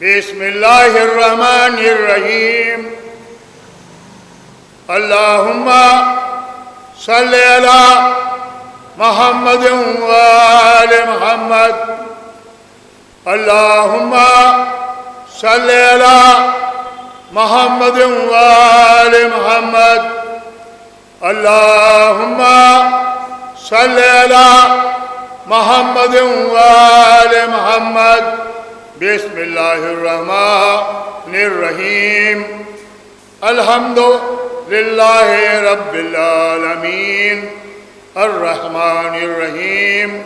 بسم اللہ الرحمن الرحیم اللہم صلی علی محمد وآل محمد اللہم صلی علی محمد وآل محمد اللہم صلی علی محمد وآل محمد بسم اللہ الرحمن الرحیم الحمد للہ رب العالمین الرحمن الرحیم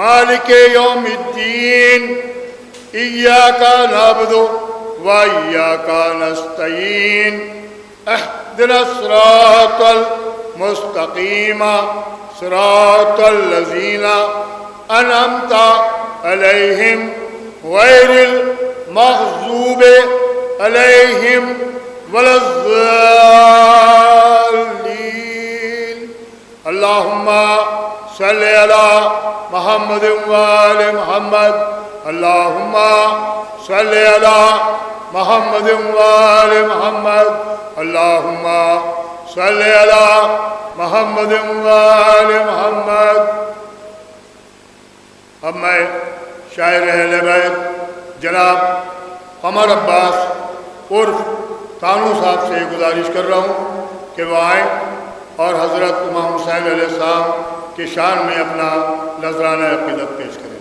مالک یوم الدین ایاک نعبد و ایاک نستعین اہدنا الصراط المستقیم صراط الذین انعمت علیہم غیر المغضوب علیہم ولا الضالین اللہم صلی علی محمد وآل محمد اللہم صلی علی محمد وآل محمد اللہم صلی علی محمد وآل محمد۔ اب میں شاعر اہل بیت جناب قمر عباس عرف تانو صاحب سے گزارش کر رہا ہوں کہ وہ آئیں اور حضرت امام حسین علیہ السلام کی شان میں اپنا نذرانہ عقیدت پیش کریں۔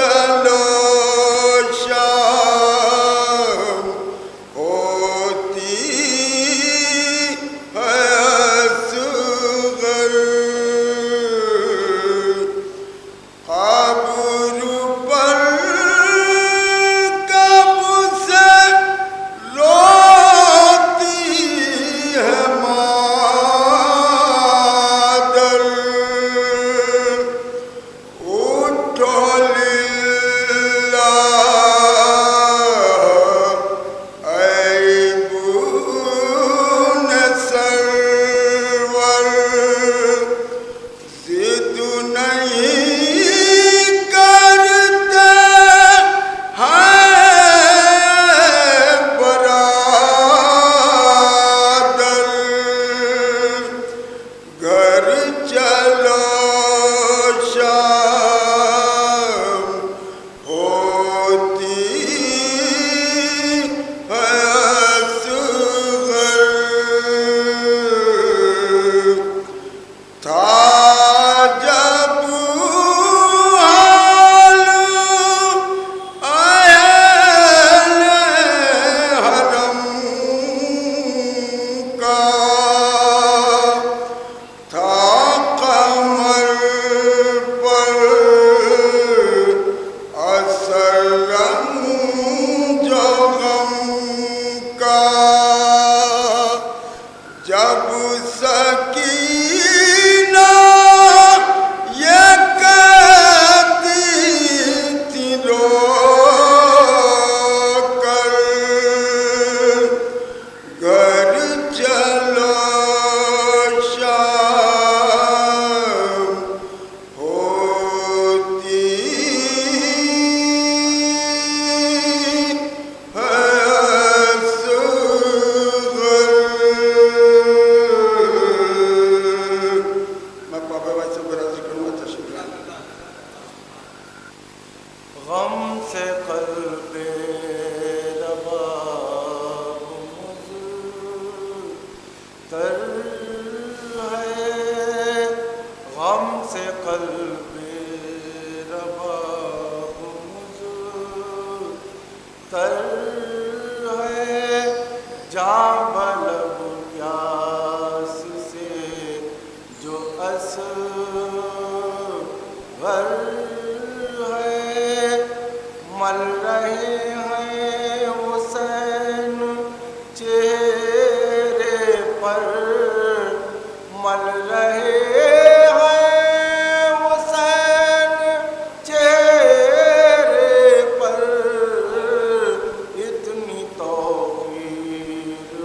چلو شام ہوتی ہے اصغر قبر پر کب سے روتی ہے مادر اٹھو للہ ایبون سرور ضد نہیں کرتے ہیں برادر گھر چلو شام ہوتی ہے اصغر تھا جب حال اہل حرم کا تھا قمر پر اثر رنج و غم کا جب سکینہ یہ کہتی تھی رو کر گھر چلو شام ہوتی ہے اصغر میں پاپا بھائی سے راضی کروں گا تشریف غم سے قلب رباب مضطر ہے غم سے قلب رباب مضطر ہے جاں بلب پیاس سے جو اصغر ہے مل رہے ہیں حسین چہرے پر مل رہے ہیں حسین چہرے پر اتنی توقیر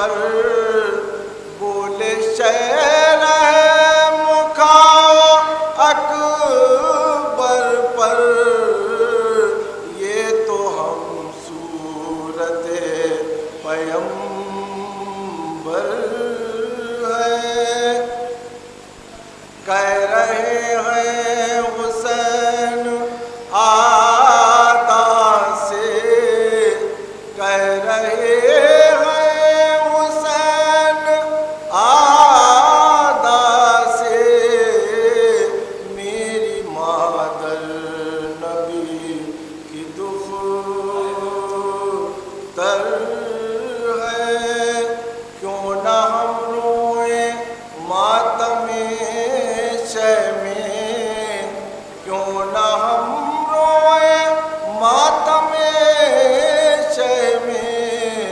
پر بولے شعر مکھا اکبر پر یہ تو ہم صورت پیمبر ہے کہہ رہے ہیں حسین آدا سے کہہ رہے ہیں حسین آدا سے میری مادر نبی کی دختر ہے کیوں نہ ہم روئیں ماتم شہ میں کیوں نہ ہم روئیں ماتم شہ میں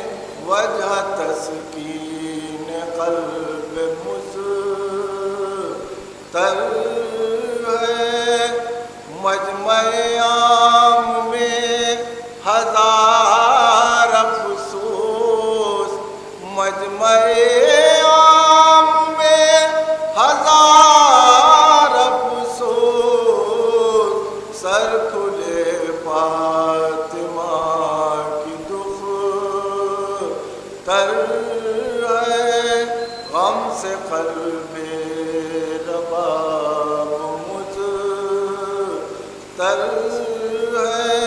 وجہ تسکین قلب مضطر ہے مجمع عام میں ہزار افسوس مجمع عام میں ہزار افسوس سر کھلے فاطمہ کی دختر ہے غم سے قلب رباب مضطر ہے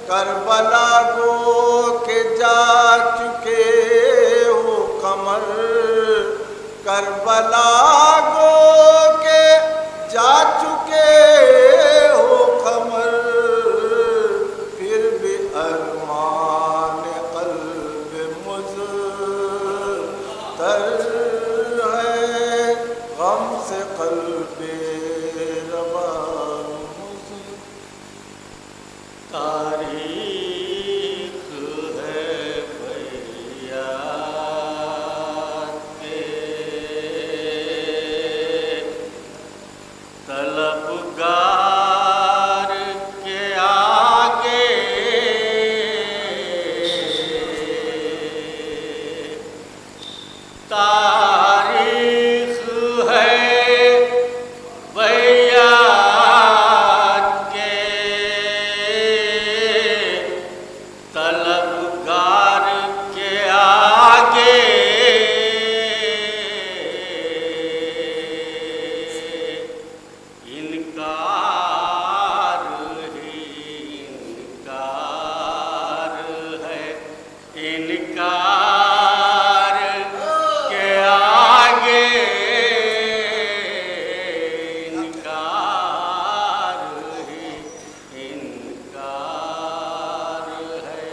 کربلا گو کے جا چکے ہو قمر کربلا گو کے جا چکے ہو قمر پھر بھی ارمان قلب مضطر ہے غم سے قلب رباب تاریخ ہے بیات کے طلبگار کے آگے تاریخ ہے بیات کے طلبگار کے آگے انکار ہی انکار ہے انکار کے آگے انکار ہی انکار ہے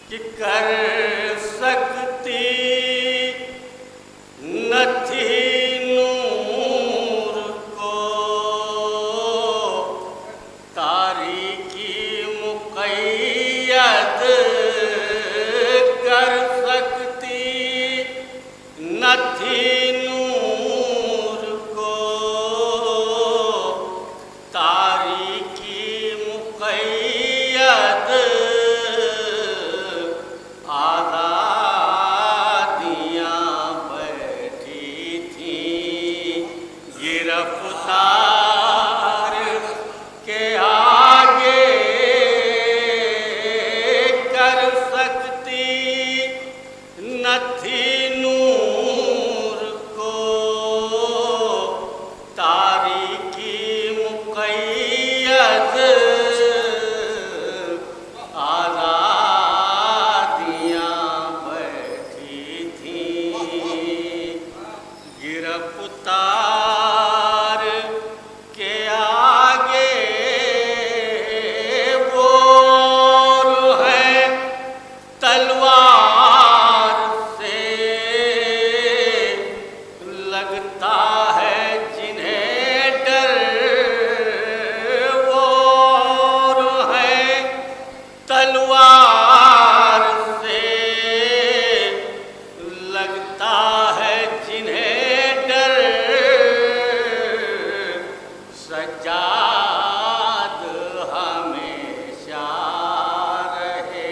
کہ کر سکتی نہ تھی نور کو تاریکی مقید کر سکتی نہ تھی نور کو تاریکی مقید آزادیاں بیٹھی تھیں گرفتار کے آگے کر سکتی نہ تھی نور کو تاریکی مقید آزادیاں بیٹھی تھیں گرفتار کے آگے وہ ہے تلوار سے لگتا ہے جنہیں ڈر وہ ہے تلوار سے لگتا ہے جنہیں ڈر سجاد ہمیشہ رہے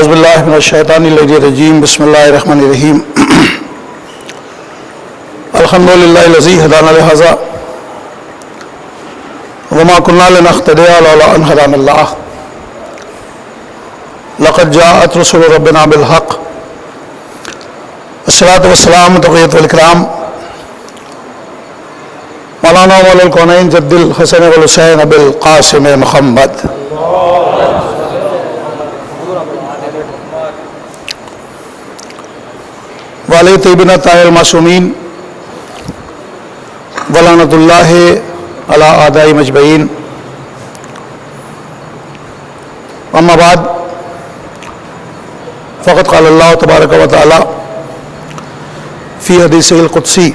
اعوذ باللہ من الشیطان الرجیم بسم اللہ الرحمن الرحیم الحمدللہ الذی ہدانا لہذا وما كنا لنهتدي لولا ان هدانا الله لقد جاءت رسل ربنا بالحق الصلاة والسلام تقیت والاکرام مولانا مولا الکونین جد الحسن والحسین بالقاسم محمد والے طیبین الطاہرین المعصومین ولعنۃ اللہ علی اعداء مجمعین اما بعد فقد قال اللہ تبارک و تعالی فی حدیثہ القدسی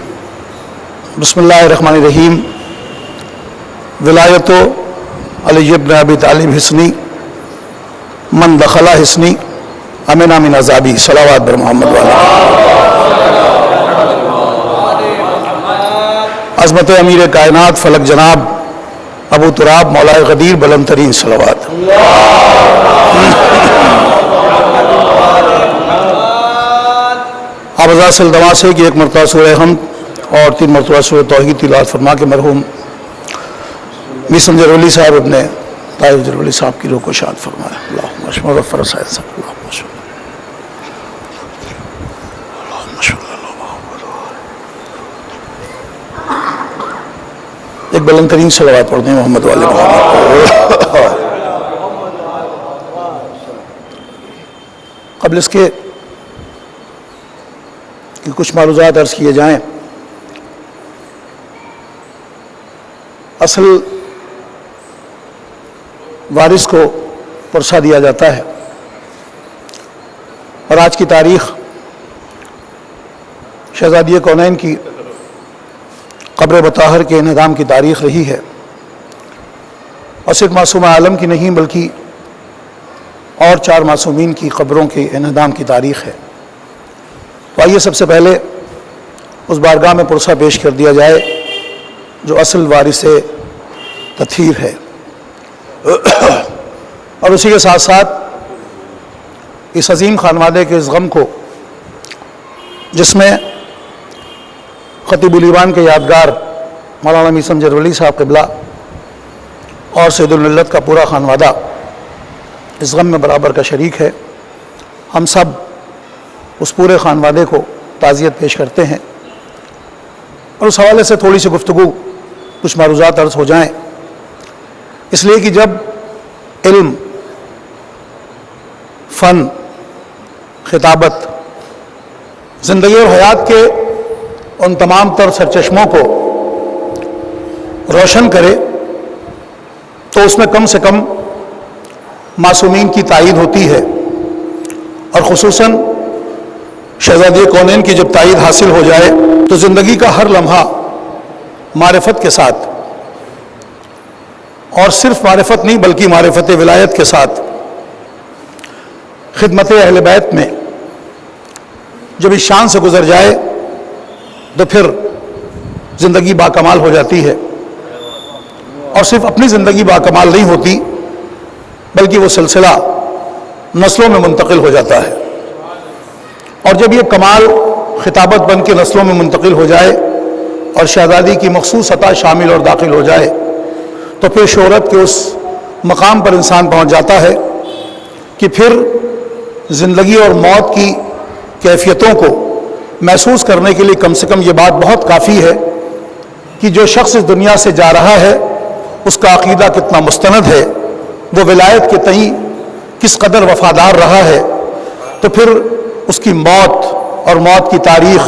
بسم اللہ الرحمن الرحیم ولایت علی ابن ابی طالب حسنی من دخل حسنی امنا من عذابی صلوات بر محمد والا عظمت امیر کائنات فلک جناب ابو تراب مولا غدیر بلند ترین صلوات آپ ازاد سلدما سے کہ ایک مرتبہ سورہ حمد اور 3 مرتبہ سورہ توحید تلاوت فرما کے مرحوم میسن جرولی صاحب ابن طاہر جرولی صاحب کی روح کو شاد فرمائے اللہم اشفع غفر سید صاحب اللہم اشفع ایک بلند ترین صلوات پڑھتے ہیں محمد والے محمد. قبل اس کے کہ کچھ معروضات عرض کیے جائیں. اصل وارث کو پرسہ دیا جاتا ہے اور آج کی تاریخ شہزادی کونین کی قبر بطاہر کے انہدام کی تاریخ رہی ہے اور صرف معصوم عالم کی نہیں بلکہ اور 4 معصومین کی قبروں کے انہدام کی تاریخ ہے. تو آئیے سب سے پہلے اس بارگاہ میں پرسہ پیش کر دیا جائے جو اصل وارث تطہیر ہے اور اسی کے ساتھ ساتھ اس عظیم خانوادے کے اس غم کو جس میں خطیب الایوان کے یادگار مولانا میسن جرولی صاحب قبلہ اور سید الملت کا پورا خانوادہ اس غم میں برابر کا شریک ہے. ہم سب اس پورے خانوادے کو تعزیت پیش کرتے ہیں اور اس حوالے سے تھوڑی سی گفتگو کچھ معروضات عرض ہو جائیں اس لیے کہ جب علم، فن، خطابت زندگی اور حیات کے ان تمام تر سرچشموں کو روشن کرے تو اس میں کم سے کم معصومین کی تائید ہوتی ہے اور خصوصاً شہزادی کونین کی جب تائید حاصل ہو جائے تو زندگی کا ہر لمحہ معرفت کے ساتھ اور صرف معرفت نہیں بلکہ معرفت ولایت کے ساتھ خدمت اہل بیت میں جب اس شان سے گزر جائے تو پھر زندگی باکمال ہو جاتی ہے اور صرف اپنی زندگی باکمال نہیں ہوتی بلکہ وہ سلسلہ نسلوں میں منتقل ہو جاتا ہے اور جب یہ کمال خطابت بن کے نسلوں میں منتقل ہو جائے اور شہزادی کی مخصوص عطا شامل اور داخل ہو جائے تو پھر شہرت کے اس مقام پر انسان پہنچ جاتا ہے کہ پھر زندگی اور موت کی کیفیتوں کو محسوس کرنے کے لیے کم سے کم یہ بات بہت کافی ہے کہ جو شخص اس دنیا سے جا رہا ہے اس کا عقیدہ کتنا مستند ہے، وہ ولایت کے تئیں کس قدر وفادار رہا ہے. تو پھر اس کی موت اور موت کی تاریخ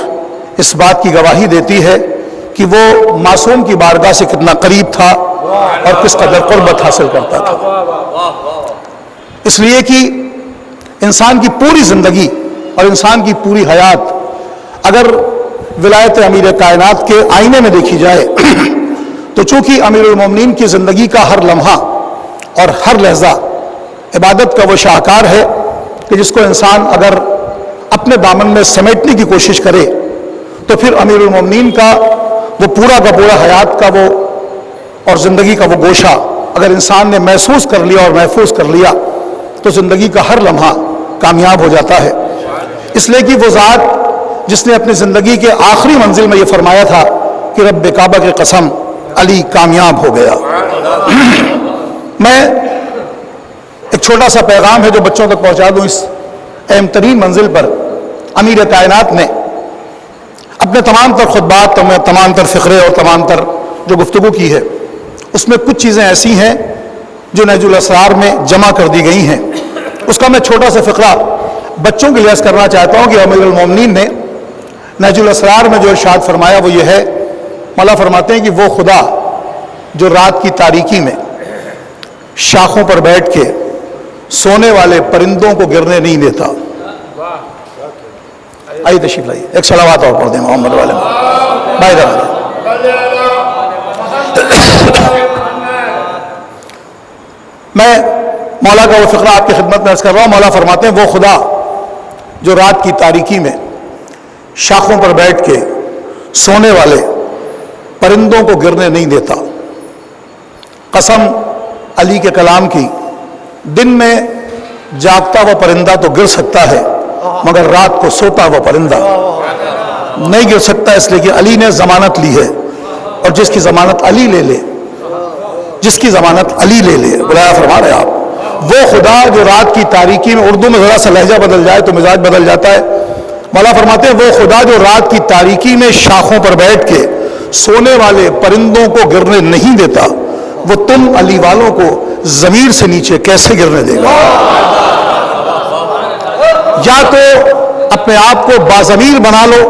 اس بات کی گواہی دیتی ہے کہ وہ معصوم کی بارگاہ سے کتنا قریب تھا اور کس قدر قربت حاصل کرتا تھا. اس لیے کہ انسان کی پوری زندگی اور انسان کی پوری حیات اگر ولایت امیر کائنات کے آئینے میں دیکھی جائے تو چونکہ امیر المومنین کی زندگی کا ہر لمحہ اور ہر لحظہ عبادت کا وہ شاہکار ہے کہ جس کو انسان اگر اپنے دامن میں سمیٹنے کی کوشش کرے تو پھر امیر المومنین کا وہ پورا حیات کا وہ اور زندگی کا وہ گوشہ اگر انسان نے محسوس کر لیا اور محفوظ کر لیا تو زندگی کا ہر لمحہ کامیاب ہو جاتا ہے، اس لیے کہ وہ ذات جس نے اپنی زندگی کے آخری منزل میں یہ فرمایا تھا کہ رب کعبہ کی قسم علی کامیاب ہو گیا۔ میں ایک چھوٹا سا پیغام ہے جو بچوں تک پہنچا دوں۔ اس اہم ترین منزل پر امیر کائنات نے اپنے تمام تر خطبات، تمام تر فقرے اور تمام تر جو گفتگو کی ہے، اس میں کچھ چیزیں ایسی ہیں جو نہج الاسرار میں جمع کر دی گئی ہیں۔ اس کا میں چھوٹا سا فقرہ بچوں کے لیے عرض کرنا چاہتا ہوں کہ امیر المومنین نے نہج الاسرار میں جو ارشاد فرمایا وہ یہ ہے، مولا فرماتے ہیں کہ وہ خدا جو رات کی تاریکی میں شاخوں پر بیٹھ کے سونے والے پرندوں کو گرنے نہیں دیتا۔ آئیے تشریف لائیے، ایک صلوات اور پڑھ دیں محمد والے بھائی دراز۔ میں مولا کا وہ فقرہ آپ کی خدمت میں عرض کر رہا ہوں۔ مولا فرماتے ہیں وہ خدا جو رات کی تاریکی میں شاخوں پر بیٹھ کے سونے والے پرندوں کو گرنے نہیں دیتا، قسم علی کے کلام کی، دن میں جاگتا وہ پرندہ تو گر سکتا ہے مگر رات کو سوتا وہ پرندہ نہیں گر سکتا، اس لیے کہ علی نے ضمانت لی ہے، اور جس کی ضمانت علی لے لے، جس کی ضمانت علی لے لے، بلایا فرما رہے آپ وہ خدا جو رات کی تاریکی میں، اردو میں ذرا سا لہجہ بدل جائے تو مزاج بدل جاتا ہے، مولا فرماتے ہیں وہ خدا جو رات کی تاریکی میں شاخوں پر بیٹھ کے سونے والے پرندوں کو گرنے نہیں دیتا، وہ تم علی والوں کو ضمیر سے نیچے کیسے گرنے دے گا؟ یا تو اپنے آپ کو باضمیر بنا لو،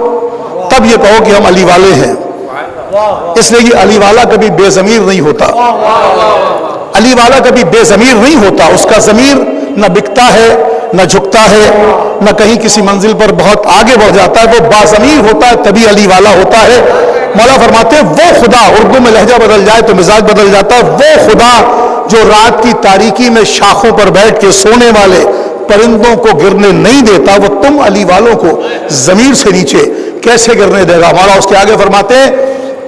تب یہ کہو کہ ہم علی والے ہیں، اس لیے کہ علی والا کبھی بے ضمیر نہیں ہوتا، علی والا کبھی بے ضمیر نہیں ہوتا، اس کا ضمیر نہ بکتا ہے نہ جھکتا ہے نہ کہیں کسی منزل پر بہت آگے بڑھ جاتا ہے، وہ باضمیر ہوتا ہے تبھی علی والا ہوتا ہے۔ مولا فرماتے ہیں وہ خدا، اردو میں لہجہ بدل جائے تو مزاج بدل جاتا ہے، وہ خدا جو رات کی تاریکی میں شاخوں پر بیٹھ کے سونے والے پرندوں کو گرنے نہیں دیتا، وہ تم علی والوں کو ضمیر سے نیچے کیسے گرنے دے گا؟ مولا اس کے آگے فرماتے ہیں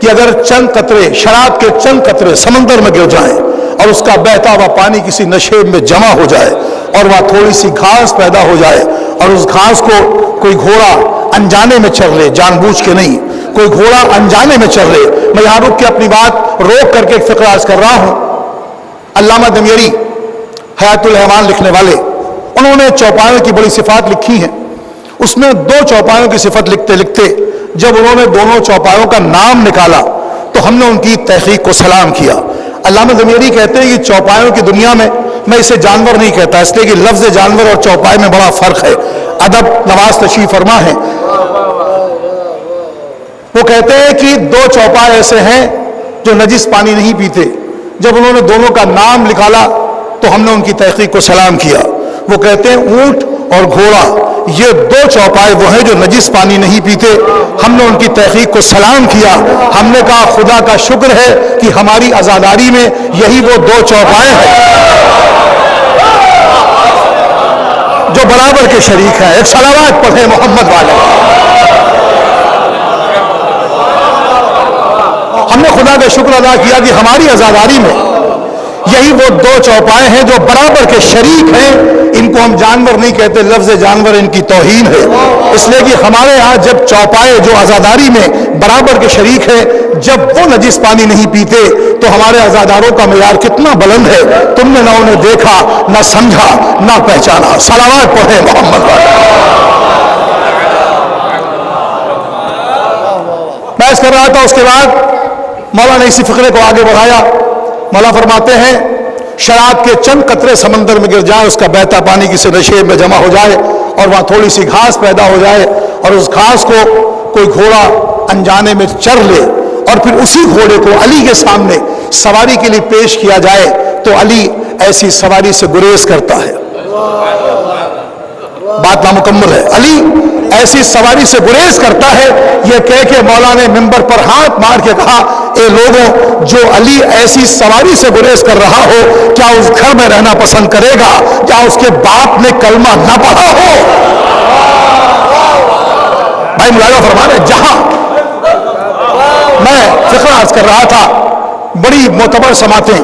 کہ اگر چند قطرے، شراب کے چند قطرے سمندر میں گر جائیں اور اس کا بہتا ہوا پانی کسی نشیب میں جمع ہو جائے اور وہاں تھوڑی سی گھاس پیدا ہو جائے اور اس گھاس کو کوئی گھوڑا انجانے میں چر لے، جان بوجھ کے نہیں، کوئی گھوڑا انجانے میں چر لے۔ میں یہاں رک کے اپنی بات روک کر کے ایک فقرہ عرض کر رہا ہوں۔ علامہ دمیری حیات الحیوان لکھنے والے، انہوں نے چوپایوں کی بڑی صفات لکھی ہیں، اس میں دو چوپایوں کی صفت لکھتے لکھتے جب انہوں نے دونوں چوپایوں کا نام نکالا تو ہم نے ان کی تحقیق کو سلام کیا۔ علامہ دمیری کہتے ہیں کہ چوپایوں کی دنیا میں اسے جانور نہیں کہتا، اس لیے کہ لفظ جانور اور چوپائے میں بڑا فرق ہے۔ ادب نواز تشریف فرما ہے، وہ کہتے ہیں کہ دو چوپائے ایسے ہیں جو نجس پانی نہیں پیتے، جب انہوں نے دونوں کا نام نکالا تو ہم نے ان کی تحقیق کو سلام کیا۔ وہ کہتے ہیں اونٹ اور گھوڑا یہ دو چوپائے وہ ہیں جو نجس پانی نہیں پیتے، ہم نے ان کی تحقیق کو سلام کیا۔ ہم نے کہا خدا کا شکر ہے کہ ہماری عزاداری میں یہی وہ دو چوپائے ہیں جو برابر کے شریک ہیں۔ ایک صلوات پڑھیں محمد والے۔ ہم نے خدا کا شکر ادا کیا کہ ہماری عزاداری میں یہی وہ دو چوپائے ہیں جو برابر کے شریک ہیں، ان کو ہم جانور نہیں کہتے، لفظ جانور ان کی توہین ہے، اس لیے کہ ہمارے ہاں جب چوپائے جو عزاداری میں برابر کے شریک ہے جب وہ نجس پانی نہیں پیتے تو ہمارے عزاداروں کا معیار کتنا بلند ہے، تم نے نہ انہیں دیکھا نہ سمجھا نہ پہچانا۔ صلوات پڑھیں محمد والے۔ بحث کر رہا تھا، اس کے بعد مولا نے اسی فقرے کو آگے بڑھایا۔ مولا فرماتے ہیں شراب کے چند قطرے سمندر میں گر جائیں، اس کا بہتا پانی کسی نشیب میں جمع ہو جائے اور وہاں تھوڑی سی گھاس پیدا ہو جائے اور اس گھاس کو کوئی گھوڑا انجانے میں چر لے اور پھر اسی گھوڑے کو علی کے سامنے سواری کے لیے پیش کیا جائے تو علی ایسی سواری سے گریز کرتا ہے۔ بات نامکمل ہے، علی ایسی سواری سے گریز کرتا ہے، یہ کہہ کے مولا نے منبر پر ہاتھ مار کے کہا اے لوگوں، جو علی ایسی سواری سے گریز کر رہا ہو کیا اس گھر میں رہنا پسند کرے گا کیا اس کے باپ نے کلمہ نہ پڑھا ہو؟ بھائی ملاحظہ فرما رہے، جہاں میں فقرہ عرض کر رہا تھا، بڑی معتبر سماعتیں،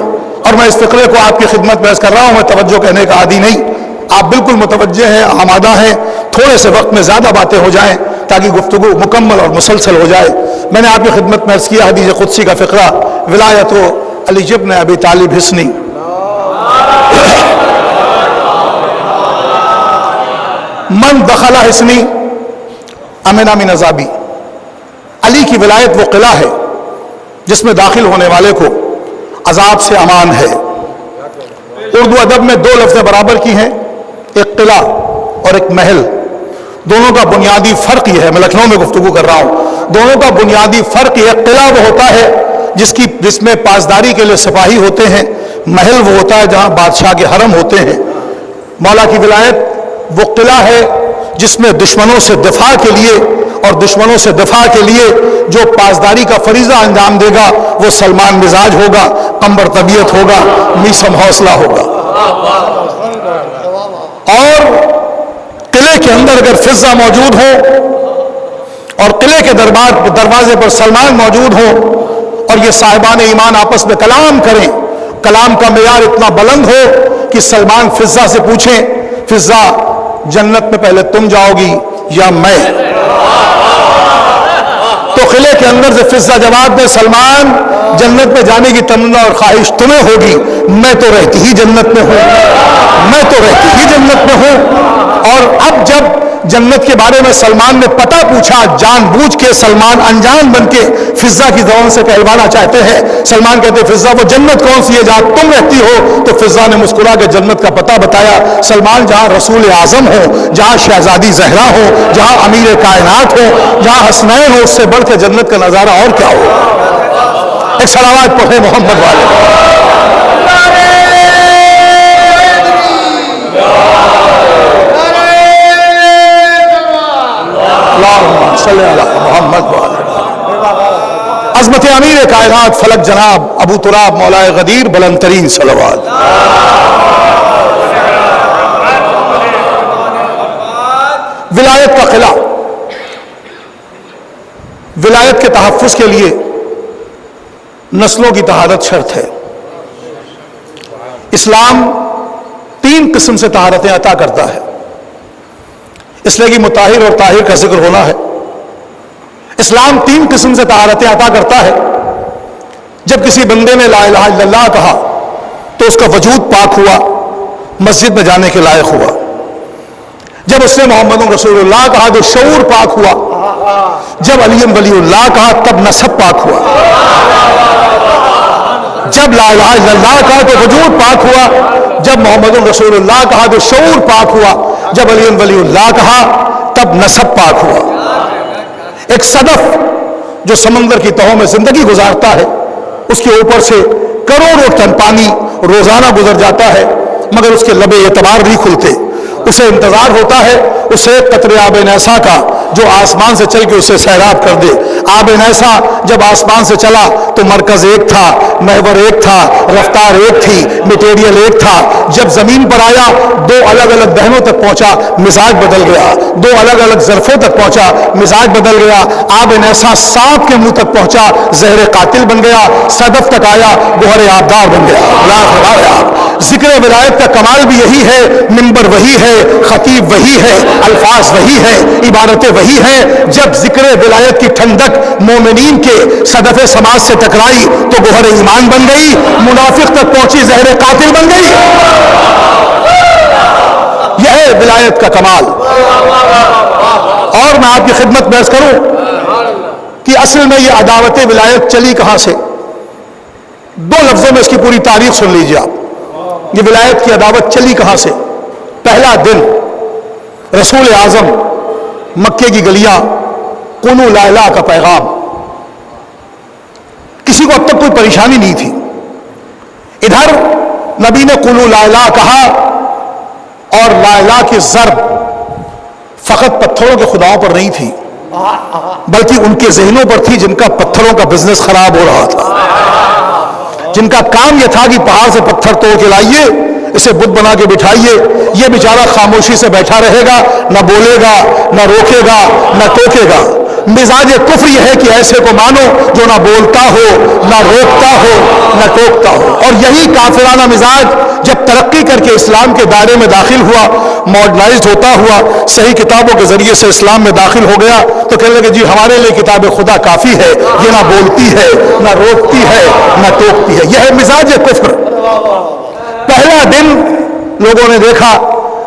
اور میں اس فقرے کو آپ کی خدمت میں عرض کر رہا ہوں، میں توجہ کہنے کا عادی نہیں، آپ بالکل متوجہ ہیں، آمادہ ہیں، تھوڑے سے وقت میں زیادہ باتیں ہو جائیں تاکہ گفتگو مکمل اور مسلسل ہو جائے۔ میں نے آپ کی خدمت میں عرض کیا حدیث قدسی کا فقرہ، ولایت علی ابن ابی طالب حسنی۔ من دخل حسنی امن من عذابی، علی کی ولایت وہ قلعہ ہے جس میں داخل ہونے والے کو عذاب سے امان ہے۔ اردو ادب میں دو لفظیں برابر کی ہیں، ایک قلعہ اور ایک محل۔ دونوں کا بنیادی فرق یہ ہے، میں لکھنؤ میں گفتگو کر رہا ہوں، دونوں کا بنیادی فرق یہ ہے، قلعہ وہ ہوتا ہے جس میں پاسداری کے لیے سپاہی ہوتے ہیں، محل وہ ہوتا ہے جہاں بادشاہ کے حرم ہوتے ہیں۔ مولا کی ولایت وہ قلعہ ہے جس میں دشمنوں سے دفاع کے لیے اور دشمنوں سے دفاع کے لیے جو پاسداری کا فریضہ انجام دے گا وہ سلمان مزاج ہوگا، قمبر طبیعت ہوگا، میسم حوصلہ ہوگا۔ اور قلعے کے اندر اگر فضہ موجود ہو اور قلعے کے دروازے پر سلمان موجود ہو اور یہ صاحبان ایمان آپس میں کلام کریں، کلام کا معیار اتنا بلند ہو کہ سلمان فضہ سے پوچھیں، فضہ جنت میں پہلے تم جاؤ گی یا میں؟ تو قلعے کے اندر سے فضہ جواب دے، سلمان جنت میں جانے کی تمنا اور خواہش تمہیں ہوگی، میں تو رہتی ہی جنت میں ہوں، میں تو رہتی ہی جنت میں ہوں۔ اور اب جب جنت کے بارے میں سلمان نے پتہ پوچھا، جان بوجھ کے سلمان انجان بن کے فضہ کی زبان سے کہلوانا چاہتے ہیں۔ سلمان کہتے ہیں فضہ وہ جنت کون سی ہے جہاں تم رہتی ہو؟ تو فضہ نے مسکرا کے جنت کا پتہ بتایا، سلمان جہاں رسول اعظم ہو، جہاں شہزادی زہرا ہو، جہاں امیر کائنات ہو، جہاں حسنین ہو، اس سے بڑھ کے جنت کا نظارہ اور کیا ہو؟ ایک صلوات پڑھیں محمد والے۔ اللہم صلی علی محمد وعلی عظمت امیر کائنات فلک جناب ابو تراب مولا غدیر بلند ترین صلوات۔ ولایت کا قلعہ، ولایت کے تحفظ کے لیے نسلوں کی طہارت شرط ہے۔ اسلام 3 قسم سے طہارتیں عطا کرتا ہے، اس لیے کہ مطہر اور طاہر کا ذکر ہونا ہے۔ اسلام 3 قسم سے طہارتیں عطا کرتا ہے۔ جب کسی بندے نے لا الہ الا اللہ کہا تو اس کا وجود پاک ہوا، مسجد میں جانے کے لائق ہوا۔ جب اس نے محمد رسول اللہ کہا تو شعور پاک ہوا۔ جب علی ولی اللہ کہا تب نسب پاک ہوا۔ جب لا الہ الا اللہ کہا تو وجود پاک ہوا۔ جب محمد رسول اللہ کہا تو شعور پاک ہوا۔ جب علی ولی اللہ کہا تب نسب پاک ہوا۔ ایک صدف جو سمندر کی تہوں میں زندگی گزارتا ہے، اس کے اوپر سے کروڑوں ٹن پانی روزانہ گزر جاتا ہے مگر اس کے لبے اعتبار نہیں کھلتے۔ اسے انتظار ہوتا ہے اسے قطرے آب نیسا کا جو آسمان سے چل کے اسے سیراب کر دے۔ آب نیسا جب آسمان سے چلا تو مرکز ایک تھا، محور ایک تھا، رفتار ایک تھی، میٹیریل ایک تھا۔ جب زمین پر آیا 2 الگ الگ دہنوں تک پہنچا، مزاج بدل گیا۔ 2 الگ الگ ظرفوں تک پہنچا، مزاج بدل گیا۔ آب نیسا سانپ کے منہ تک پہنچا، زہر قاتل بن گیا۔ صدف تک آیا، گوہر آبدار بن گیا۔ ذکر ولایت کا کمال بھی یہی ہے، منبر وہی ہے، خطیب وہی ہے، الفاظ وہی ہے، عبارتیں وہی ہیں۔ جب ذکر ولایت کی ٹھنڈک مومنین کے صدف سماج سے ٹکرائی تو گوہر ایمان بن گئی، منافق تک پہنچی زہر قاتل بن گئی۔ یہ ہے ولایت کا کمال۔ اور میں آپ کی خدمت میں عرض کروں کہ اصل میں یہ عداوت ولایت چلی کہاں سے؟ 2 لفظوں میں اس کی پوری تاریخ سن لیجیے آپ۔ یہ ولایت کی عداوت چلی کہاں سے؟ پہلا دن رسول اعظم مکے کی گلیاں، قولوا لا الہ کا پیغام، کسی کو اب تک کوئی پریشانی نہیں تھی۔ ادھر نبی نے قولوا لا الہ کہا اور لا الہ کی ضرب فقط پتھروں کے خداؤں پر نہیں تھی بلکہ ان کے ذہنوں پر تھی جن کا پتھروں کا بزنس خراب ہو رہا تھا، جن کا کام یہ تھا کہ پہاڑ سے پتھر توڑ کے لائیے، اسے بت بنا کے بٹھائیے، یہ بیچارہ خاموشی سے بیٹھا رہے گا، نہ بولے گا، نہ روکے گا، نہ ٹوکے گا۔ مزاج کفر یہ ہے کہ ایسے کو مانو جو نہ بولتا ہو نہ روکتا ہو نہ ٹوکتا ہو. اور یہی کافرانہ مزاج جب ترقی کر کے اسلام کے دائرے میں داخل ہوا، ماڈرنائزڈ ہوتا ہوا، صحیح کتابوں کے ذریعے سے اسلام میں داخل ہو گیا، تو کہنے لگے جی ہمارے لیے کتاب خدا کافی ہے، یہ نہ بولتی ہے نہ روکتی ہے نہ ٹوکتی ہے. یہ ہے مزاج کفر. پہلا دن لوگوں نے دیکھا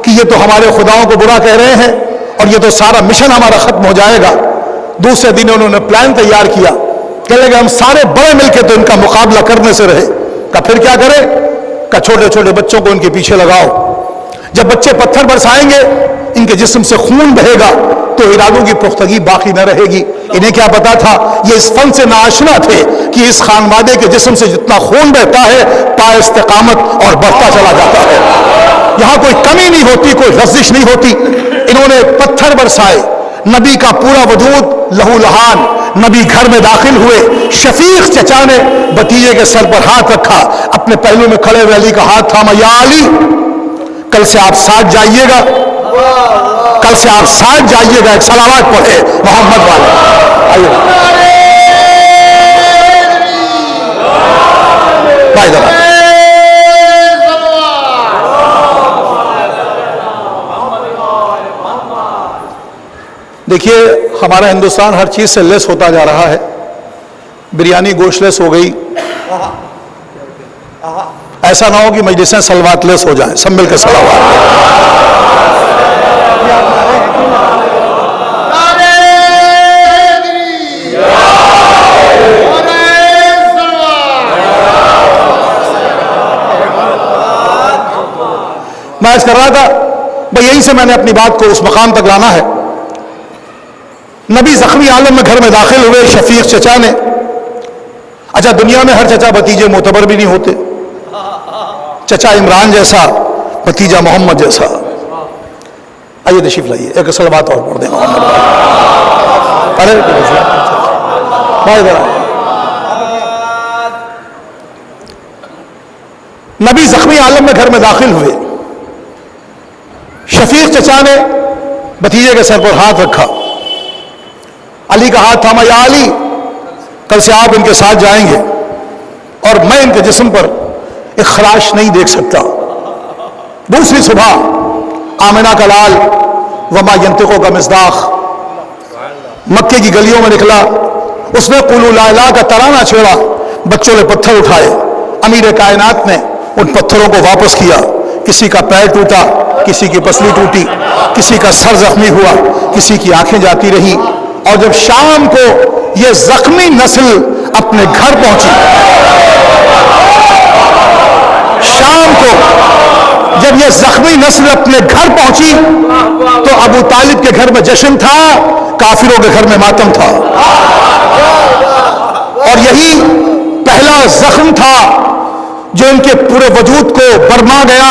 کہ یہ تو ہمارے خداؤں کو برا کہہ رہے ہیں اور یہ تو سارا مشن ہمارا ختم ہو جائے گا. دوسرے دن انہوں نے پلان تیار کیا، کہنے لگے ہم سارے بڑے مل کے تو ان کا مقابلہ کرنے سے رہے. کہ پھر کیا کرے؟ کہ چھوٹے چھوٹے بچوں کو ان کے پیچھے لگاؤ. جب بچے پتھر برسائیں گے ان کے جسم سے خون بہے گا تو ارادوں کی پختگی باقی نہ رہے گی. انہیں کیا پتا تھا؟ یہ اس فن سے ناآشنا تھے کہ اس خانوادے کے جسم سے جتنا خون بہتا ہے پائے استقامت اور بڑھتا چلا جاتا ہے. یہاں کوئی کمی نہیں ہوتی، کوئی لغزش نہیں ہوتی. انہوں نے پتھر برسائے، نبی کا پورا وجود لہو لہان. نبی گھر میں داخل ہوئے، شفیق چچا نے بھتیجے کے سر پر ہاتھ رکھا، اپنے پہلو میں کھڑے ہوئے علی کا ہاتھ تھاما. یا علی، کل سے آپ ساتھ جائیے گا، کل سے آپ ساتھ جائیے گا. ایک صلوات پڑھے محمد والے. آئیے بھائی ذرا دیکھیے، ہمارا ہندوستان ہر چیز سے لیس ہوتا جا رہا ہے. بریانی گوشت لیس ہو گئی، ایسا نہ ہو کہ مجلسیں سلوات لیس ہو جائیں. سب مل کے سلوات. میں عرض کر رہا تھا بھئی یہیں سے میں نے اپنی بات کو اس مقام تک لانا ہے. نبی زخمی عالم میں گھر میں داخل ہوئے، شفیق چچا نے. اچھا، دنیا میں ہر چچا بھتیجے معتبر بھی نہیں ہوتے. چچا عمران جیسا، بھتیجا محمد جیسا. آئیے تشریف لائیے، ایک اصل بات اور پڑھ دیں محمد بھائی ذرا. نبی زخمی عالم میں گھر میں داخل ہوئے، شفیق چچا نے بھتیجے کے سر پر ہاتھ رکھا، علی کا ہاتھ تھاما. یا علی، کل سے آپ ان کے ساتھ جائیں گے اور میں ان کے جسم پر ایک خراش نہیں دیکھ سکتا. دوسری صبح آمنہ کا لال وما ینطقو کا مصداق مکے کی گلیوں میں نکلا. اس نے قولوا لا الہ کا ترانہ چھیڑا. بچوں نے پتھر اٹھائے. امیر کائنات نے ان پتھروں کو واپس کیا. کسی کا پیر ٹوٹا، کسی کی پسلی ٹوٹی، کسی کا سر زخمی ہوا، کسی کی آنکھیں جاتی رہی. اور جب شام کو یہ زخمی نسل اپنے گھر پہنچی، شام کو جب یہ زخمی نسل اپنے گھر پہنچی تو ابو طالب کے گھر میں جشن تھا، کافروں کے گھر میں ماتم تھا. اور یہی پہلا زخم تھا جو ان کے پورے وجود کو برما گیا.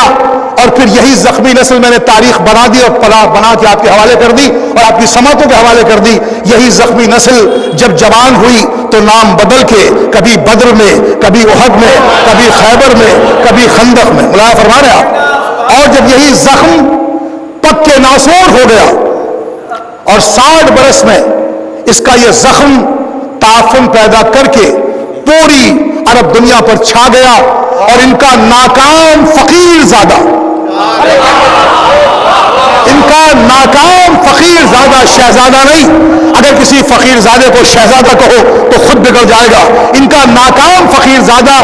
اور پھر یہی زخمی نسل میں نے تاریخ بنا دی اور بنا کے آپ کے حوالے کر دی اور آپ کی سماعتوں کے حوالے کر دی. یہی زخمی نسل جب جوان ہوئی تو نام بدل کے کبھی بدر میں، کبھی احد میں، کبھی خیبر میں، کبھی خندق میں، ملاحظہ فرما رہے آپ. اور جب یہی زخم پک کے ناسور ہو گیا اور 60 برس میں اس کا یہ زخم تعفن پیدا کر کے پوری عرب دنیا پر چھا گیا. اور ان کا ناکام فقیر زادہ، ان کا ناکام فقیر زادہ شہزادہ نہیں. اگر کسی فقیر زادے کو شہزادہ کہو تو خود بگڑ جائے گا. ان کا ناکام فقیر زادہ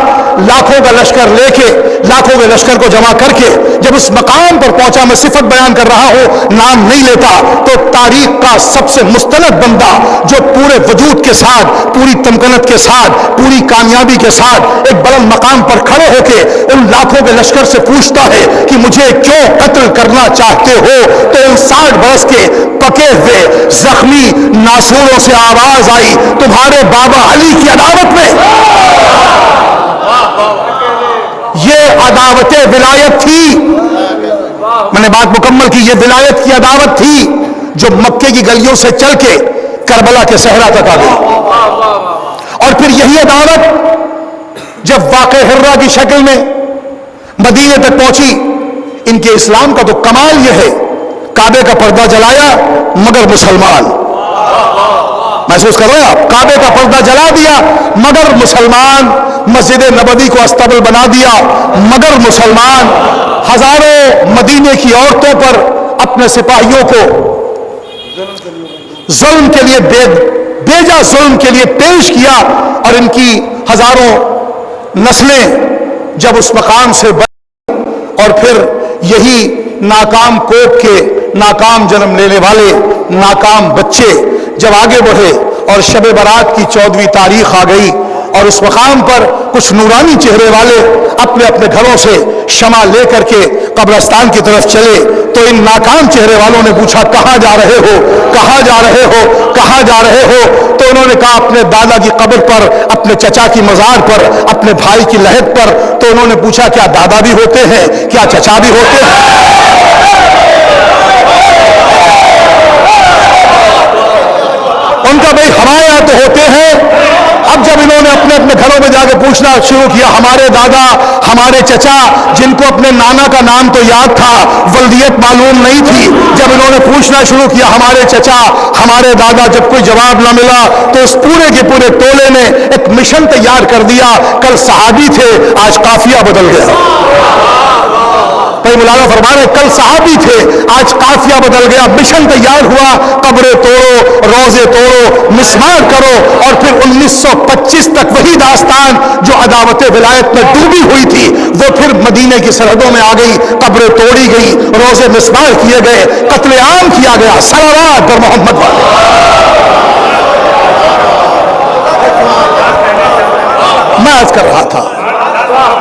لاکھوں کا لشکر لے کے، لاکھوں کے لشکر کو جمع کر کے جب اس مقام پر پہنچا، میں صفت بیان کر رہا ہوں، نام نہیں لیتا، تو تاریخ کا سب سے مستند بندہ جو پورے وجود کے ساتھ، پوری تمکنت کے ساتھ، پوری کامیابی کے ساتھ ایک بلند مقام پر کھڑے ہو کے ان لاکھوں کے لشکر سے پوچھتا ہے کہ مجھے کیوں قتل کرنا چاہتے ہو، تو ان 60 برس کے پکے ہوئے زخمی ناسوروں سے آواز آئی، تمہارے بابا علی کی عداوت میں. یہ عداوت ولایت تھی. میں نے بات مکمل کی. یہ ولایت کی عداوت تھی جو مکے کی گلیوں سے چل کے کربلا کے صحرا تک آ گئی. اور پھر یہی عداوت جب واقع ہرہ کی شکل میں مدینے تک پہنچی. ان کے اسلام کا تو کمال یہ ہے، کعبے کا پردہ جلایا مگر مسلمان. محسوس کر رہے ہیں آپ؟ کعبے کا پردہ جلا دیا مگر مسلمان مسجد نبوی کو استبل بنا دیا مگر مسلمان ہزاروں مدینے کی عورتوں پر اپنے سپاہیوں کو ظلم کے لیے بیجا ظلم کے لیے پیش کیا اور ان کی ہزاروں نسلیں جب اس مقام سے بڑھی اور پھر یہی ناکام کوپ کے ناکام جنم لینے والے ناکام بچے جب آگے بڑھے اور شب برات کی 14ویں تاریخ آ گئی اور اس مقام پر کچھ نورانی چہرے والے اپنے اپنے گھروں سے شمع لے کر کے قبرستان کی طرف چلے تو ان ناکام چہرے والوں نے پوچھا کہاں جا رہے ہو کہاں جا رہے ہو کہاں جا رہے ہو؟ تو انہوں نے کہا اپنے دادا کی قبر پر اپنے چچا کی مزار پر اپنے بھائی کی لحد پر۔ تو انہوں نے پوچھا کیا دادا بھی ہوتے ہیں کیا چچا بھی ہوتے ہیں؟ ان کا بھائی ہمارے یہاں تو ہوتے ہیں۔ اب جب انہوں نے اپنے اپنے گھروں میں جا کے پوچھنا شروع کیا ہمارے دادا ہمارے چچا جن کو اپنے نانا کا نام تو یاد تھا ولدیت معلوم نہیں تھی، جب انہوں نے پوچھنا شروع کیا ہمارے چچا ہمارے دادا، جب کوئی جواب نہ ملا تو اس پورے کے پورے ٹولے نے ایک مشن تیار کر دیا۔ کل صحابی تھے آج قافیہ بدل گیا۔ مولانا فرما رہے کل صحابی تھے آج قافیہ بدل گیا، مشن تیار ہوا، قبریں توڑو روزے توڑو مسمار کرو، اور پھر 1925 تک وہی داستان جو عداوت ولایت میں ڈوبی ہوئی تھی وہ پھر مدینے کی سرحدوں میں آ گئی، قبریں توڑی گئی، روزے مسمار کیے گئے، قتل عام کیا گیا۔ صلوات پر محمد میں عرض کر رہا تھا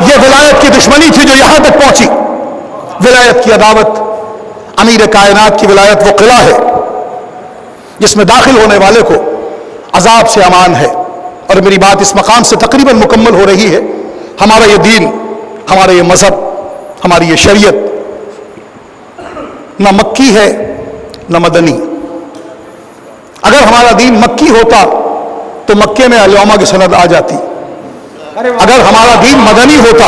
یہ ولایت کی دشمنی تھی جو یہاں تک پہنچی۔ ولایت کی عداوت، امیر کائنات کی ولایت وہ قلعہ ہے جس میں داخل ہونے والے کو عذاب سے امان ہے، اور میری بات اس مقام سے تقریباً مکمل ہو رہی ہے۔ ہمارا یہ دین، ہمارا یہ مذہب، ہماری یہ شریعت نہ مکی ہے نہ مدنی۔ اگر ہمارا دین مکی ہوتا تو مکے میں الیوما کی سند آ جاتی، اگر ہمارا دین مدنی ہوتا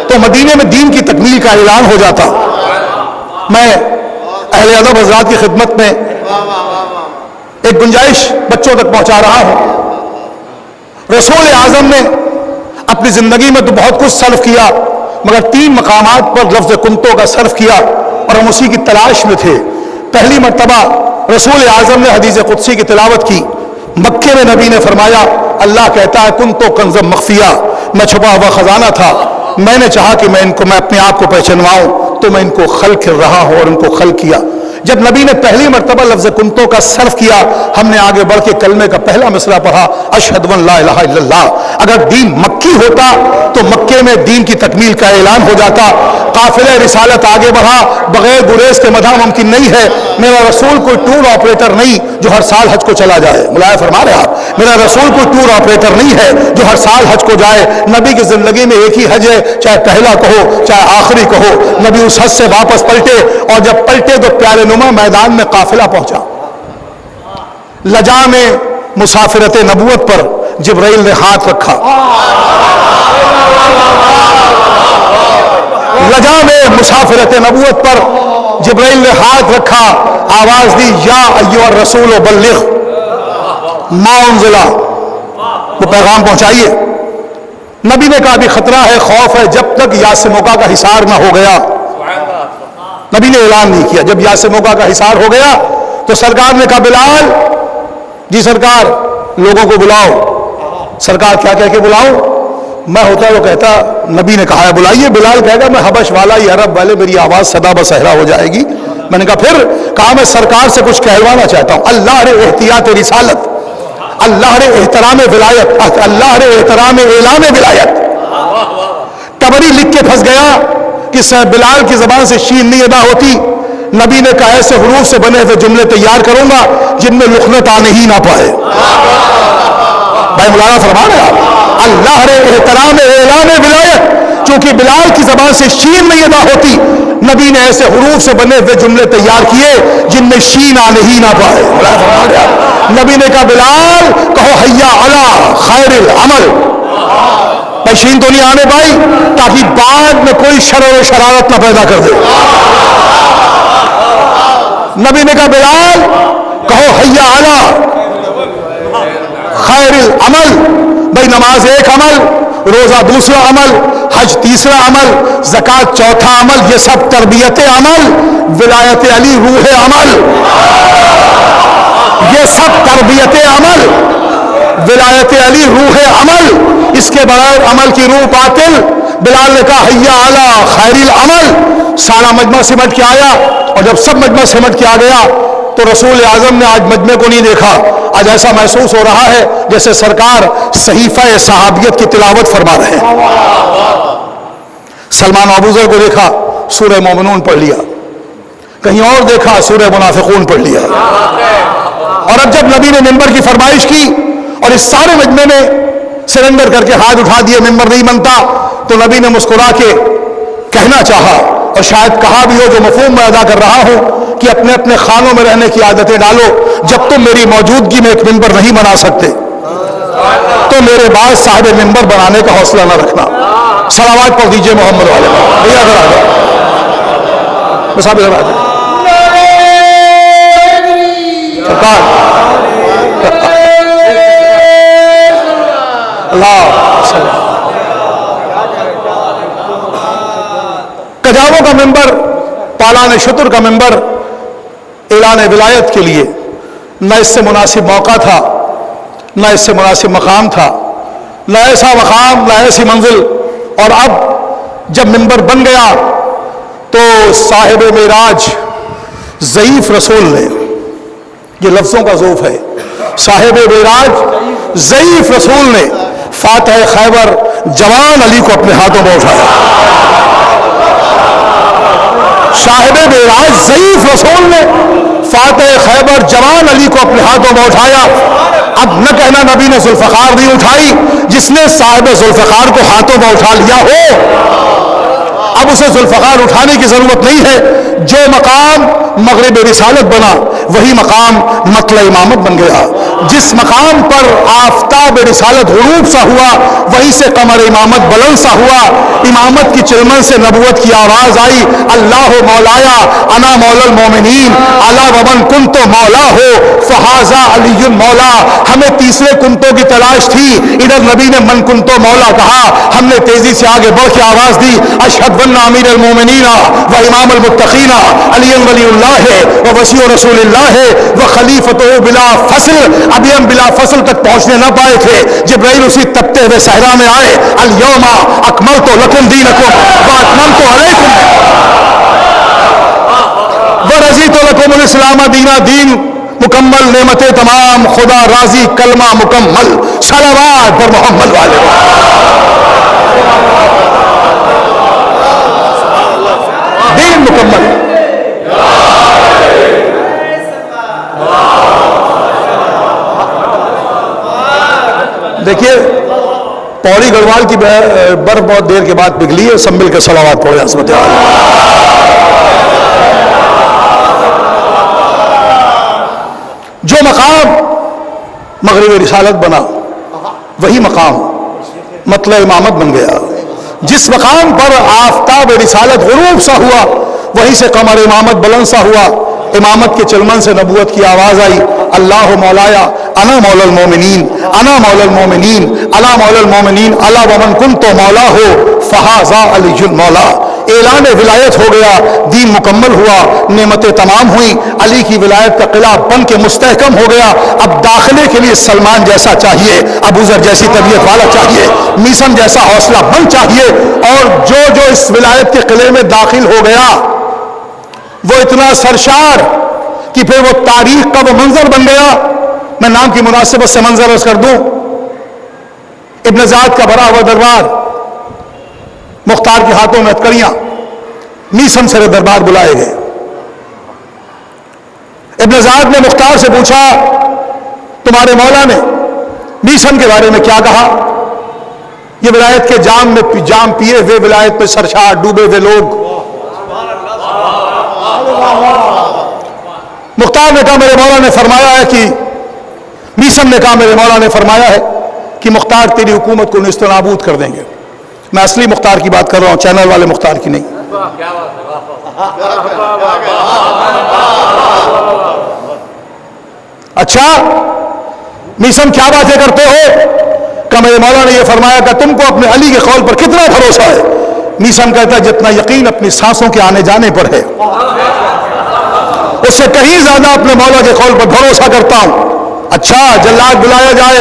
تو مدینے میں دین کی تکمیل کا اعلان ہو جاتا۔ میں اہل ادب حضرات کی خدمت میں ایک گنجائش بچوں تک پہنچا رہا ہوں۔ رسول اعظم نے اپنی زندگی میں تو بہت کچھ صرف کیا مگر 3 مقامات پر لفظ کنتو کا صرف کیا اور ہم اسی کی تلاش میں تھے۔ پہلی مرتبہ رسول اعظم نے حدیث قدسی کی تلاوت کی۔ مکے میں نبی نے فرمایا اللہ کہتا ہے کنتو کنزم مخفیہ، میں چھپا ہوا خزانہ تھا، میں نے چاہا کہ میں اپنے آپ کو پہچانواؤں تو میں ان کو خلق کر رہا ہوں اور ان کو خلق کیا۔ جب نبی نے پہلی مرتبہ لفظ کنتو کا صرف کیا ہم نے آگے بڑھ کے کلمے کا پہلا مصرع پڑھا اشہد ان لا الہ الا اللہ۔ اگر دین مکی ہوتا تو مکے میں دین کی تکمیل کا اعلان ہو جاتا۔ قافلہ رسالت آگے بڑھا، بغیر گریز کے مدح ممکن نہیں ہے۔ میرا رسول کوئی ٹور آپریٹر نہیں جو ہر سال حج کو چلا جائے، ملایا فرما رہے آپ، میرا رسول کوئی ٹور آپریٹر نہیں ہے جو ہر سال حج کو جائے۔ نبی کی زندگی میں ایک ہی حج ہے، چاہے پہلا کہو چاہے آخری کہو۔ نبی اس حج سے واپس پلٹے اور جب پلٹے تو پیارے نما میدان میں قافلہ پہنچا۔ لجا میں مسافرت نبوت پر جبرائیل نے ہاتھ رکھا، لجا میں مسافرت نبوت پر جبرائیل نے ہاتھ رکھا، آواز دی یا ایھا الرسول بلغ ما انزل، وہ پیغام پہنچائیے۔ نبی نے کہا بھی خطرہ ہے، خوف ہے، جب تک یاسموکا کا حصار نہ ہو گیا۔ نبی نے اعلان نہیں کیا۔ جب یاسموکا کا حصار ہو گیا تو سرکار نے کہا بلال جی سرکار لوگوں کو بلاؤ۔ سرکار کیا کہہ کے بلاؤں؟ میں ہوتا وہ کہتا نبی نے کہا ہے بلائیے۔ بلال کہے گا میں حبش والا ہی عرب والے، میری آواز صدا بصحرا ہو جائے گی۔ میں نے کہا پھر؟ کہا میں سرکار سے کچھ کہلوانا چاہتا ہوں۔ اللہ رے احتیاط رسالت، اللہ رے احترام ولایت، اللہ رے احترام اعلان ولایت۔ تبری لکھ کے پھنس گیا کہ بلال کی زبان سے شین نہیں ادا ہوتی۔ نبی نے کہا ایسے حروف سے بنے ہوئے جملے تیار کروں گا جن میں لخنت آنے ہی نہ پائے۔ بھائی مولانا فرما رہے آپ، اللہ رے احترام اعلان ولایت، چونکہ بلال کی زبان سے شین نہیں ادا ہوتی، نبی نے ایسے حروف سے بنے ہوئے جملے تیار کیے جن میں شین آنے ہی نہ پائے۔ مولانا فرما رہے آپ، نبی نے کہا بلال کہو حیا علی خیر العمل۔ بھائی شین تو نہیں آنے پائی تاکہ بعد میں کوئی شرر و شرارت نہ پیدا کر دے۔ نبی نے کہا بلال کہو حیا علی خیر العمل، بھائی نماز ایک عمل، روزہ دوسرا عمل، حج تیسرا عمل، زکوٰۃ چوتھا عمل، یہ سب تربیت عمل، ولایت علی روح عمل، یہ سب تربیت عمل، ولایت علی روح عمل، اس کے بغیر عمل کی روح باطل۔ بلال نے کہا حی علی خیر العمل، سارا مجمع سمٹ کے آیا، اور جب سب مجمع سمٹ کے آ گیا تو رسول اعظم نے آج مجمع کو نہیں دیکھا، آج ایسا محسوس ہو رہا ہے جیسے سرکار صحیفہ صحابیت کی تلاوت فرما رہے ہیں۔ سلمان ابوذر کو دیکھا، سورہ مومنون پڑھ لیا، کہیں اور دیکھا سورہ منافقون پڑھ لیا، اور اب جب نبی نے ممبر کی فرمائش کی اور اس سارے مجمع نے سرنڈر کر کے ہاتھ اٹھا دیے، ممبر نہیں بنتا، تو نبی نے مسکرا کے کہنا چاہا، اور شاید کہا بھی ہو جو مفہوم میں ادا کر رہا ہوں، کہ اپنے اپنے خانوں میں رہنے کی عادتیں ڈالو، جب تم میری موجودگی میں ایک ممبر نہیں بنا سکتے تو میرے بعد صاحب ممبر بنانے کا حوصلہ نہ رکھنا۔ صلوات پڑھ دیجئے محمد والے بھیا ادھر آ جائیں، بس آپ ادھر آ جائیں۔ کجاووں کا ممبر، پالان شتر کا ممبر اعلان ولایت کے لیے نہ اس سے مناسب موقع تھا، نہ اس سے مناسب مقام تھا، نہ ایسا مقام، نہ ایسی منزل، اور اب جب ممبر بن گیا تو صاحب معراج ضعیف رسول نے، یہ لفظوں کا ذوف ہے، صاحب معراج ضعیف رسول نے فاتح خیبر جوان علی کو اپنے ہاتھوں میں اٹھایا۔ صاحب معراج ضعیف رسول نے فاتح خیبر جوان علی کو اپنے ہاتھوں میں اٹھایا۔ اب نہ کہنا نبی نے ذوالفقار نہیں اٹھائی، جس نے صاحب ذوالفقار کو ہاتھوں میں اٹھا لیا ہو اب اسے ذوالفقار اٹھانے کی ضرورت نہیں ہے۔ جو مقام مغرب رسالت بنا وہی مقام مطلع امامت بن گیا۔ جس مقام پر آفتاب رسالت غروب سا ہوا وہیں سے قمر امامت بلند سا ہوا۔ امامت کی چلمن سے نبوت کی آواز آئی، اللہ مولایا انا مولا المومنین الا ومن کنت مولا ہو فہذا علی مولا۔ ہمیں تیسرے کنتوں کی تلاش تھی، ادھر نبی نے من کنتو مولا کہا، ہم نے تیزی سے آگے بڑھ کے آواز دی، اشہد ان امیر المومنین و امام المتقین علی ولی اللہ ہے و وسیع رسول اللہ ہے و خلیفتہ بلا فصل۔ ابھی ہم بلا فصل تک پہنچنے نہ پائے تھے، جبرائیل اسی تپتے ہوئے صحرا میں آئے، الیوم اکملت لکم دینکم و اتممت علیکم و رضیت لکم الاسلام دینا۔ دین مکمل، نعمتیں تمام، خدا راضی، کلمہ مکمل، صلوات پر محمد والے۔ دین مکمل۔ دیکھیے پوری گڑھوال کی برف بہت دیر کے بعد پگھلی ہے، سب مل کے صلوات پڑھے عظمت جو مقام مغرب رسالت بنا وہی مقام مطلع امامت بن گیا۔ جس مقام پر آفتاب رسالت غروب سا ہوا وہیں سے قمر امامت بلند سا ہوا۔ امامت کے چلمن سے نبوت کی آواز آئی، اللہ مولایا انا مولا المومنین انا مولا المومنین الا مولا المومنین الا ومن کنت مولا ہو فہذا علی المولا۔ اعلان ولایت ہو گیا، دین مکمل ہوا، نعمتیں تمام ہوئیں، علی کی ولایت کا قلعہ بن کے مستحکم ہو گیا۔ اب داخلے کے لیے سلمان جیسا چاہیے، ابوذر جیسی طبیعت والا چاہیے، میسن جیسا حوصلہ بند چاہیے، اور جو جو اس ولایت کے قلعے میں داخل ہو گیا وہ اتنا سرشار کہ پھر وہ تاریخ کا وہ منظر بن گیا۔ میں نام کی مناسبت سے منظر عرض کر دوں، ابن زیاد کا بھرا ہوا دربار، مختار کے ہاتھوں میں ہتکڑیاں، میسن سر دربار بلائے گئے۔ ابن زیاد نے مختار سے پوچھا، تمہارے مولا نے میسن کے بارے میں کیا کہا؟ یہ ولایت کے جام پیے ہوئے، ولایت پہ سرشار ڈوبے ہوئے لوگ۔ مختار نے کہا میرے مولا نے فرمایا ہے کہ، میسن نے کہا میرے مولا نے فرمایا ہے کہ مختار تیری حکومت کو نیست و نابود کر دیں گے۔ میں اصلی مختار کی بات کر رہا ہوں، چینل والے مختار کی نہیں۔ اچھا، میسم کیا باتیں کرتے ہو؟ کہ میرے مولا نے یہ فرمایا کہ تم کو اپنے علی کے قول پر کتنا بھروسہ ہے؟ میسم کہتا ہے جتنا یقین اپنی سانسوں کے آنے جانے پر ہے، اس سے کہیں زیادہ اپنے مولا کے قول پر بھروسہ کرتا ہوں۔ اچھا، جلاد بلایا جائے،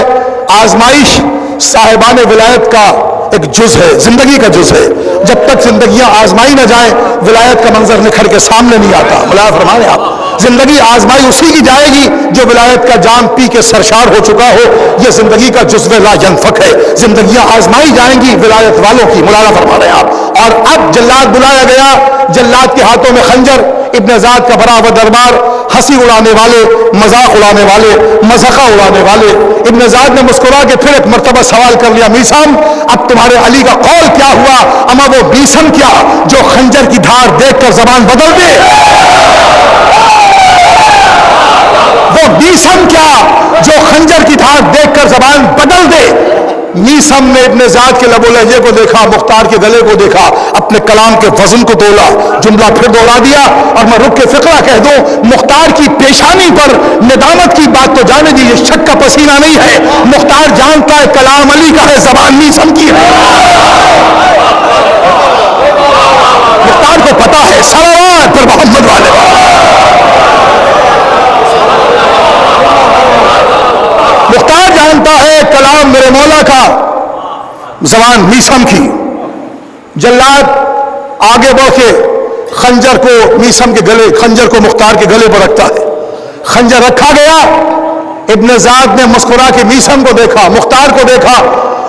آزمائش صاحبان ولایت کا ایک جز ہے، زندگی کا جز ہے۔ جب تک زندگیاں آزمائی نہ جائیں ولایت کا منظر نکھر کے سامنے نہیں آتا۔ مولا فرمائے آپ زندگی آزمائی اسی کی جائے گی جو ولایت کا جام پی کے سرشار ہو چکا ہو۔ یہ زندگی کا جزو لا ینفک ہے، زندگیاں آزمائی جائیں گی ولایت والوں کی۔ مولانا فرما رہے ہیں آپ۔ اور اب جلاد بلایا گیا، جلاد کے ہاتھوں میں خنجر، ابن زاد کا بھرا ہوا دربار، ہنسی اڑانے والے، مذاق اڑانے والے، مذاق اڑانے والے۔ ابن زاد نے مسکرا کے پھر ایک مرتبہ سوال کر لیا، میسم اب تمہارے علی کا قول کیا ہوا؟ اما وہ میسم کیا جو خنجر کی دھار دیکھ کر زبان بدل دے؟ وہ میسم کیا جو خنجر کی دھار دیکھ کر زبان بدل دے؟ میسم نے ابن زاد کے لب و لہجے کو دیکھا، مختار کے گلے کو دیکھا، اپنے کلام کے وزن کو تولا، جملہ پھر دوہرا دیا۔ اور میں رک کے فقرہ کہہ دوں، مختار کی پیشانی پر ندامت کی بات تو جانے دی، یہ شک کا پسینہ نہیں ہے۔ مختار جانتا ہے کلام علی کا ہے، زبان میسم کی ہے۔ مختار کو پتا ہے، صلوات پر محمد والے۔ مختار جانتا ہے کلام میرے مولا کا، زبان میسم کی۔ جلاد آگے بڑھ کے خنجر کو میسم کے گلے، خنجر کو مختار کے گلے پر رکھتا ہے۔ خنجر رکھا گیا، ابن زاد نے مسکرا کے میسم کو دیکھا، مختار کو دیکھا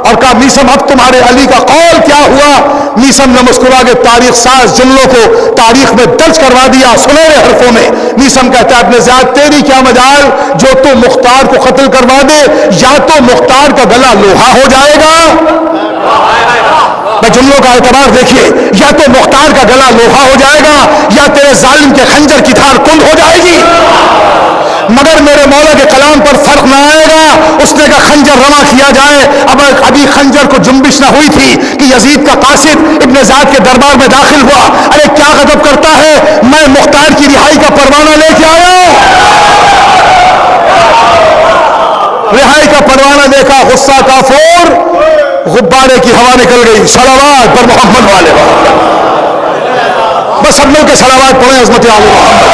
اور کہا میسم اب تمہارے علی کا قول کیا ہوا؟ میسم نے مسکرا کے تاریخ ساز جملوں کو تاریخ میں درج کروا دیا سنہرے حرفوں میں۔ میسم کہتا ہے ابن زاد تیری کیا مجال، جو تو مختار کو قتل کروا دے، یا تو مختار کا گلا لوہا ہو جائے گا، میں جملوں کا اعتبار دیکھیے، یا تو مختار کا گلا لوہا ہو جائے گا یا تیرے ظالم کے خنجر کی دھار کند ہو جائے گی۔ مگر میرے مولا کے کلام پر فرق نہ آئے گا۔ اس نے کہا خنجر رواں کیا جائے۔ اب ابھی خنجر کو جنبش نہ ہوئی تھی کہ یزید کا قاصد ابن زاد کے دربار میں داخل ہوا۔ ارے کیا غضب کرتا ہے، میں مختار کی رہائی کا پروانہ لے کے آیا ہوں۔ رہائی کا پروانہ دیکھا، غصہ کافور، غبارے کی ہوا نکل گئی۔ صلوات پر محمد والے، بس سب مل کے صلوات پڑھیں عظمت علی محمد۔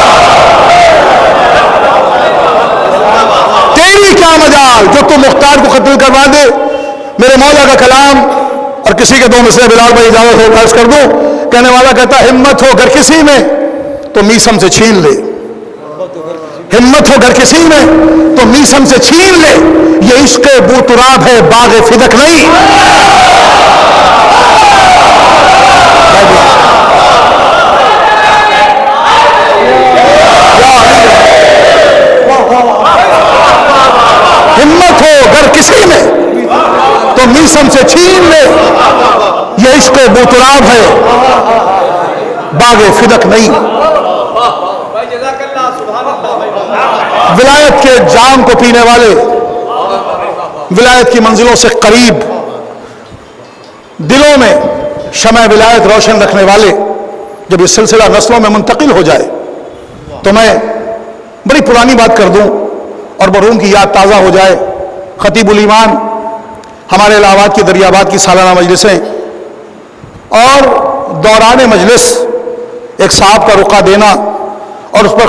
تیری کیا مجال جو تو مختار کو قتل کروا دے۔ میرے مولا کا کلام، اور کسی کے دو مسئلے بلال بھائی اجازت ہو عرض کر دوں۔ کہنے والا کہتا ہمت ہو گر کسی میں تو میسم سے چھین لے، ہمت ہو گر کسی میں تو میسم سے چھین لے، یہ عشق بو تراب ہے باغ فدق نہیں۔ ہمت ہو گر کسی میں تو میسم سے چھین لے، یہ عشق بو تراب ہے باغ فدق نہیں۔ ولایت کے جام کو پینے والے، ولایت کی منزلوں سے قریب، دلوں میں شمع ولایت روشن رکھنے والے، جب یہ سلسلہ نسلوں میں منتقل ہو جائے تو میں بڑی پرانی بات کر دوں اور مرحوم کی یاد تازہ ہو جائے۔ خطیب الایمان ہمارے الہ آباد کی دریاباد کی سالانہ مجلسیں، اور دوران مجلس ایک صاحب کا رقعہ دینا اور اس پر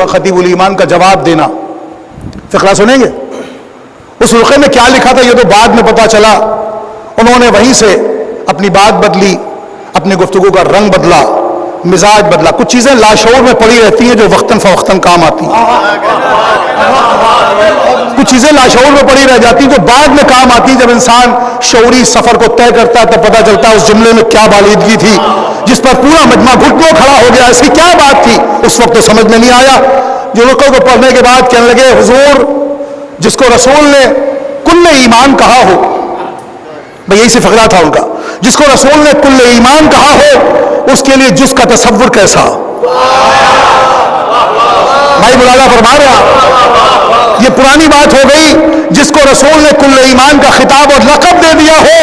خطیب الایمان کا جواب دینا۔ فقرہ سنیں گے؟ اس رقعے میں کیا لکھا تھا یہ تو بعد میں پتا چلا۔ انہوں نے وہیں سے اپنی بات بدلی، اپنی گفتگو کا رنگ بدلا، مزاج بدلا۔ کچھ چیزیں لاشعور میں پڑی رہتی ہیں جو وقتاً فوقتاً کام آتی ہیں، کچھ چیزیں لاشعور میں پڑی رہ جاتی ہیں جو بعد میں کام آتی ہیں۔ جب انسان شعوری سفر کو طے کرتا ہے تب پتہ چلتا ہے اس جملے میں کیا بالیدگی تھی جس پر پورا مجمع گھٹنوں کھڑا ہو گیا، اس کی کیا بات تھی، اس وقت تو سمجھ میں نہیں آیا۔ جو رقعے کو پڑھنے کے بعد کہنے لگے حضور جس کو رسول نے کل ایمان کہا ہو، بھئی یہی سے فقرہ تھا ان کا، جس کو رسول نے کل ایمان کہا ہو اس کے لیے جز کا تصور کیسا؟ بھائی مولانا فرما رہے ہیں یہ پرانی بات ہو گئی۔ جس کو رسول نے کل ایمان کا خطاب اور لقب دے دیا ہو،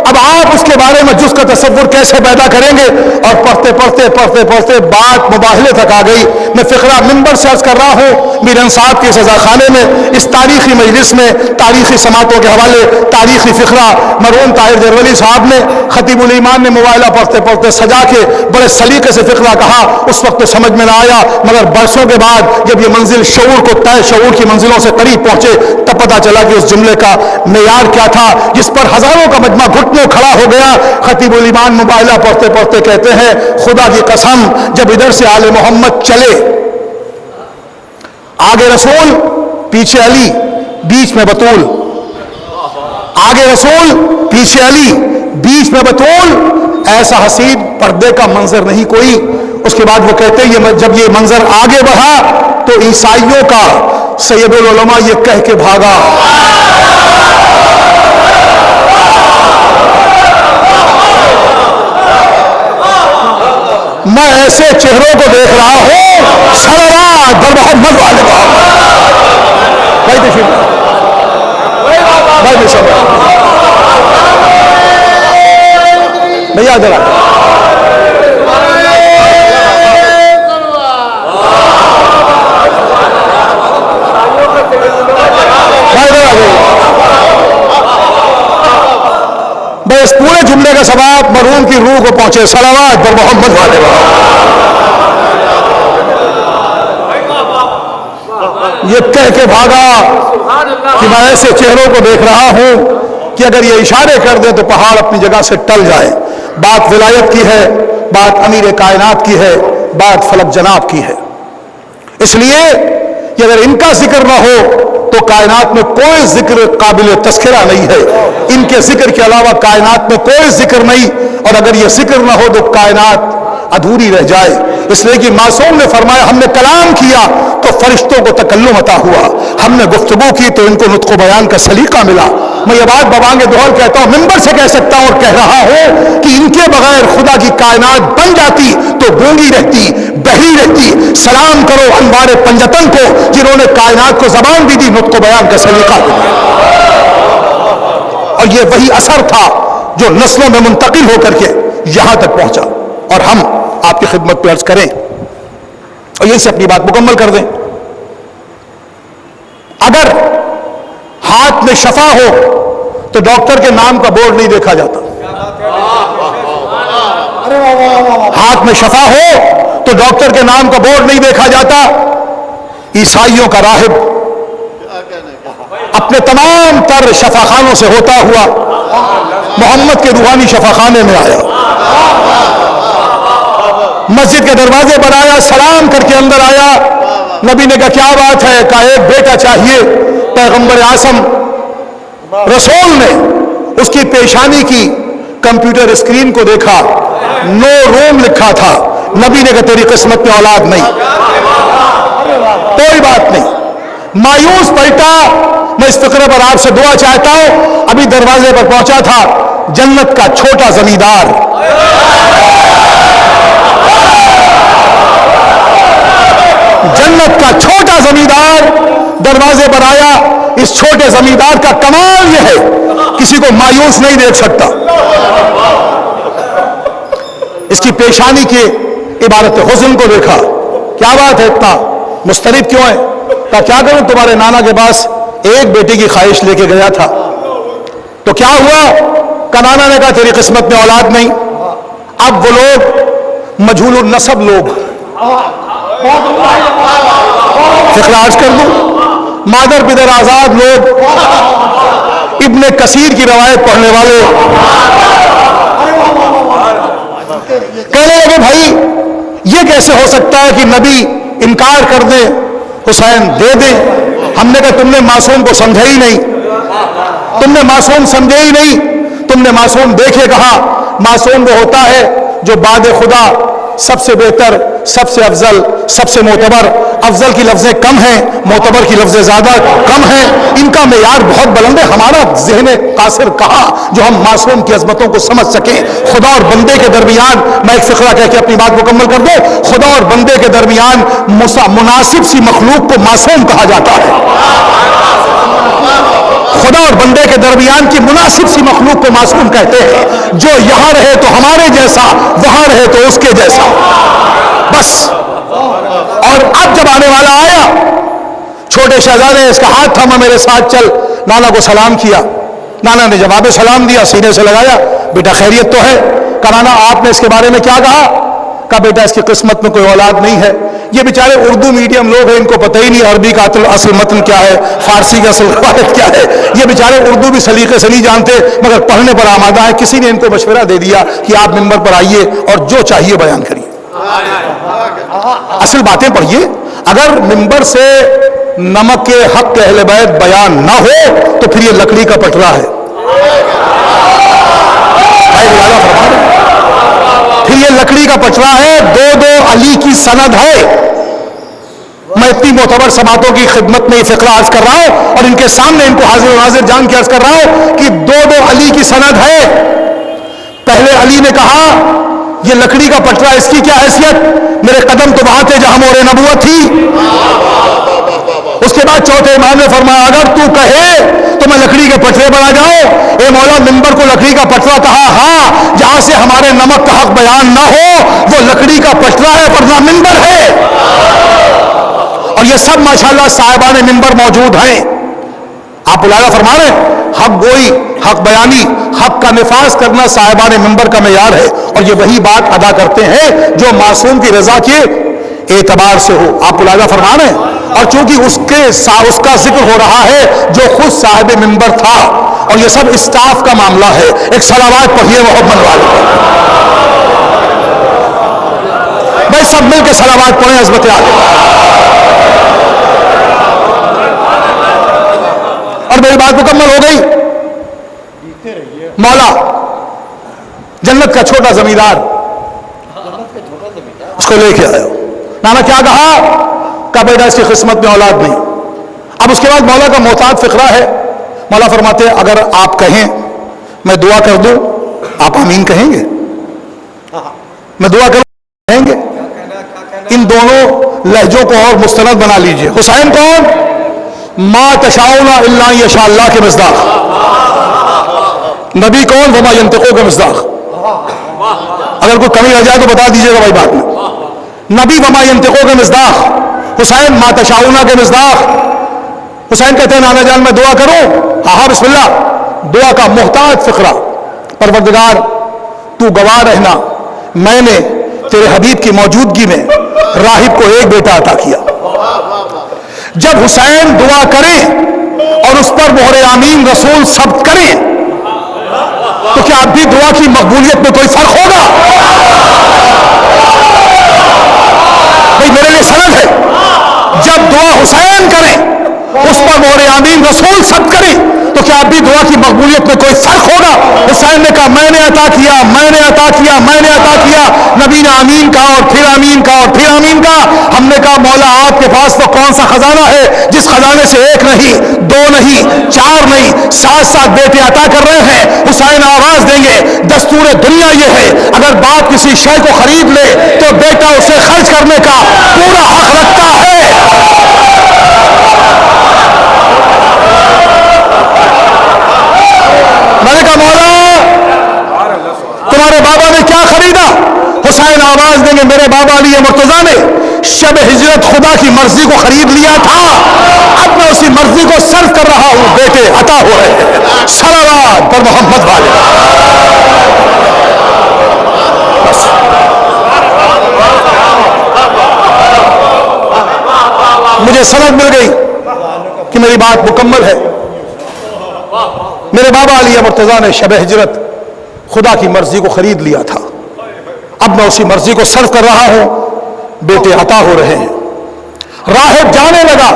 اب تو آپ اس کے بارے میں جز کا تصور کیسے پیدا کریں گے؟ اور پڑھتے پڑھتے پڑھتے پڑھتے بات مباہلے تک آ گئی. میں فقرہ منبر سے عرض کر رہا ہوں میران صاحب کے سزا خانے میں اس تاریخی مجلس میں تاریخی سماعتوں کے حوالے تاریخی فقرہ مرحوم طاہر جرولی صاحب نے خطیب الایمان نے موبائلہ پڑھتے پڑھتے سجا کے بڑے سلیقے سے فقرہ کہا. اس وقت تو سمجھ میں نہ آیا، مگر برسوں کے بعد جب یہ منزل شعور کو طے شعور کی منزلوں سے قریب پہنچے تب پتہ چلا کہ اس جملے کا معیار کیا تھا جس پر ہزاروں کا مجمع گھٹنوں کھڑا ہو گیا. خطیب الایمان موبائلہ پڑھتے پڑھتے کہتے ہیں خدا کی قسم جب ادھر سے آل محمد چلے، آگے رسول پیچھے علی بیچ میں بطول، آگے رسول پیچھے علی بیچ میں بطول، ایسا حسین پردے کا منظر نہیں کوئی. اس کے بعد وہ کہتے ہیں جب یہ منظر آگے بڑھا تو عیسائیوں کا سید العلماء یہ کہہ کے بھاگا میں ایسے چہروں کو دیکھ رہا ہوں صلوات بر محمد والے بھائی تشریف بھائی بھیا ذرا اس پورے جملے کا ثواب مرحوم کی روح کو پہنچے. صلوات بر محمد والے یہ کہہ کے بھاگا کہ میں ایسے چہروں کو دیکھ رہا ہوں کہ اگر یہ اشارے کر دیں تو پہاڑ اپنی جگہ سے ٹل جائے. بات ولایت کی ہے، بات امیر کائنات کی ہے، بات فلک جناب کی ہے. اس لیے کہ اگر ان کا ذکر نہ ہو تو کائنات میں کوئی ذکر قابل تذکرہ نہیں ہے. ان کے ذکر کے علاوہ کائنات میں کوئی ذکر نہیں، اور اگر یہ ذکر نہ ہو تو کائنات ادھوری رہ جائے. اس لیے کہ معصوم نے فرمایا ہم نے کلام کیا تو فرشتوں کو تکلم عطا ہوا، ہم نے گفتگو کی تو ان کو نطق و بیان کا سلیقہ ملا. میں یہ بات ببانگ دوہر کہتا ہوں، منبر سے کہہ سکتا ہوں اور کہہ رہا ہوں کہ ان کے بغیر خدا کی کائنات بن جاتی تو گونگی رہتی، بہری رہتی. سلام کرو انوار پنجتن کو جنہوں نے کائنات کو زبان دی تھی، نطق و بیان کا سلیقہ دیا. اور یہ وہی اثر تھا جو نسلوں میں منتقل ہو کر کے یہاں تک پہنچا. اور ہم آپ کی خدمت پہ عرض کریں اور یہیں سے اپنی بات مکمل کر دیں. اگر ہاتھ میں شفا ہو تو ڈاکٹر کے نام کا بورڈ نہیں دیکھا جاتا. ہاتھ میں شفا ہو تو ڈاکٹر کے نام کا بورڈ نہیں دیکھا جاتا. عیسائیوں کا راہب اپنے تمام تر شفاخانوں سے ہوتا ہوا محمد کے روحانی شفاخانے میں آیا، مسجد کے دروازے پر آیا، سلام کر کے اندر آیا. نبی نے کہا کیا بات ہے؟ کہا ایک بیٹا چاہیے. پیغمبر اعظم رسول نے اس کی پیشانی کی کمپیوٹر اسکرین کو دیکھا، نو روم لکھا تھا. نبی نے کہا تیری قسمت میں اولاد نہیں. کوئی بات نہیں. مایوس پلٹا. میں اس فقرے پر آپ سے دعا چاہتا ہوں. ابھی دروازے پر پہنچا تھا جنت کا چھوٹا زمیندار، جنت کا چھوٹا زمیندار دروازے پر آیا. اس چھوٹے زمیندار کا کمال یہ ہے کسی کو مایوس نہیں دیکھ سکتا. اس کی پیشانی کی عبارت حزن کو دیکھا. کیا بات ہے اتنا مسترب کیوں ہے؟ کہا کیا کروں، تمہارے نانا کے پاس ایک بیٹی کی خواہش لے کے گیا تھا تو کیا ہوا؟ کہ نانا نے کہا تیری قسمت میں اولاد نہیں. اب وہ لوگ مجہول النسب لوگ، فقرہ عرض کر دوں، مادر پدر آزاد لوگ، ابن کثیر کی روایت پڑھنے والے کہنے لگے بھائی یہ کیسے ہو سکتا ہے کہ نبی انکار کر دیں حسین دے دیں. ہم نے کہا تم نے معصوم کو سمجھا ہی نہیں، تم نے معصوم سمجھے ہی نہیں. تم نے معصوم دیکھے کہا. معصوم وہ ہوتا ہے جو بعد خدا سب سے بہتر، سب سے افضل، سب سے معتبر افضل کی لفظیں کم ہیں، معتبر کی لفظیں زیادہ کم ہیں، ان کا معیار بہت بلند ہے. ہمارا ذہن قاصر کہاں جو ہم معصوم کی عظمتوں کو سمجھ سکیں. خدا اور بندے کے درمیان، میں ایک فقرہ کہہ کے اپنی بات مکمل کر دوں، خدا اور بندے کے درمیان مناسب سی مخلوق کو معصوم کہا جاتا ہے. خدا اور بندے کے درمیان کی مناسب سی مخلوق کو معصوم کہتے ہیں. جو یہاں رہے تو ہمارے جیسا، وہاں رہے تو اس کے جیسا، بس. اور اب جب آنے والا آیا، چھوٹے شہزادے نے اس کا ہاتھ تھاما، میرے ساتھ چل. نانا کو سلام کیا، نانا نے جواب سلام دیا، سینے سے لگایا، بیٹا خیریت تو ہے؟ کہا نانا آپ نے اس کے بارے میں کیا کہا؟ کہا بیٹا اس کی قسمت میں کوئی اولاد نہیں ہے. یہ بیچارے اردو میڈیم لوگ ہیں، ان کو پتہ ہی نہیں عربی کا اصل متن کیا ہے، فارسی کا اصل روایت کیا ہے. یہ بیچارے اردو بھی سلیقے سے نہیں جانتے مگر پڑھنے پر آمادہ ہے. کسی نے ان کو مشورہ دے دیا کہ آپ ممبر پر آئیے اور جو چاہیے بیان کریے، اصل باتیں پڑھیے. اگر ممبر سے نمک کے حق کے اہل بیت بیان نہ ہو تو پھر یہ لکڑی کا پٹرا ہے. پھر یہ لکڑی کا پٹرا ہے. دو علی کی سند ہے. میں اتنی معتبر سماعتوں کی خدمت میں یہ فقرہ عرض کر رہا ہوں اور ان کے سامنے ان کو حاضر و ناظر جان کے عرض کر رہا ہوں کہ دو علی کی سند ہے. پہلے علی نے کہا یہ لکڑی کا پٹرا، اس کی کیا حیثیت؟ میرے قدم تو وہاں تھے جہاں مہر نبوت تھی. اس کے بعد چوتھے امام نے فرمایا اگر تو کہے تو میں لکڑی کے پٹرے پر آ جاؤں. اے مولا ممبر کو لکڑی کا پٹرا کہا؟ ہاں، جہاں سے ہمارے نمک کا حق بیان نہ ہو وہ لکڑی کا پٹرا ہے ورنہ ممبر ہے. اور یہ سب ماشاءاللہ صاحبان ممبر موجود ہیں. آپ ملاحظہ فرما رہے ہیں، حق گوئی، حق بیانی، حق کا نفاذ کرنا صاحبان ممبر کا معیار ہے. اور یہ وہی بات ادا کرتے ہیں جو معصوم کی رضا کے اعتبار سے ہو. آپ ملاحظہ فرما رہے ہیں. اور چونکہ اس کا ذکر ہو رہا ہے جو خود صاحب ممبر تھا اور یہ سب اسٹاف کا معاملہ ہے. ایک صلوات پڑھیے محمد والے. بھائی سب مل کے صلوات پڑھیں عظمت عالی. اور میری بات مکمل ہو گئی. مولا جنت کا چھوٹا زمیندار اس کو لے کے آیا. نانا کیا کہا؟ کہا بیٹا اس کی قسمت میں اولاد نہیں. اب اس کے بعد مولا کا محتاط فقرہ ہے. مولا فرماتے ہیں اگر آپ کہیں میں دعا کر دوں آپ آمین کہیں گے؟ میں دعا کروں کہیں گے؟ ان دونوں لہجوں کو اور مستند بنا لیجئے. حسین کون؟ ما تشاؤون الا یشاء اللہ کے مصداق. نبی کون؟ وما ینطق کے مصداق. اگر کوئی کمی رہ جائے تو بتا دیجئے گا بھائی بات میں. نبی وما ینطق کے مصداق، حسین ما تشاؤون کے مصداق. حسین کہتے ہیں نانا جان میں دعا کروں؟ ہاں بسم اللہ. دعا کا محتاط فقرہ. پروردگار تو گواہ رہنا میں نے تیرے حبیب کی موجودگی میں راہب کو ایک بیٹا عطا کیا. جب حسین دعا کریں اور اس پر مہر آمین رسول ثبت کریں تو کیا اب بھی دعا کی مقبولیت میں کوئی فرق ہوگا؟ بھائی میرے لیے سند ہے. جب دعا حسین کریں اس پر مہر آمین رسول ثبت کریں تو کیا اب بھی دعا کی مقبولیت میں کوئی فرق ہوگا؟ حسین نے کہا میں نے عطا کیا، میں نے عطا کیا، میں نے عطا کیا. نبی نے آمین کہا اور پھر آمین کہا اور پھر آمین کہا. ہم نے کہا مولا آپ کے پاس تو کون سا خزانہ ہے جس خزانے سے ایک نہیں، دو نہیں، چار نہیں، 7 بیٹے عطا کر رہے ہیں. حسین آواز دیں گے دستور دنیا یہ ہے اگر باپ کسی شے کو خرید لے تو بیٹا اسے خرچ کرنے کا پورا حق رکھتا ہے. میں نے کہا مولا تمہارے بابا نے کیا خریدا؟ حسین آواز دیں گے میرے بابا علی مرتضیٰ نے شب ہجرت خدا کی مرضی کو خرید لیا تھا، اب میں اسی مرضی کو صرف کر رہا ہوں، بیٹے عطا ہو رہے ہیں. صلوات پر محمد والے. مجھے سند مل گئی کہ میری بات مکمل ہے. میرے بابا علی مرتضیٰ نے شب ہجرت خدا کی مرضی کو خرید لیا تھا، اب میں اسی مرضی کو صرف کر رہا ہوں، بیٹے عطا ہو رہے ہیں. راہب جانے لگا.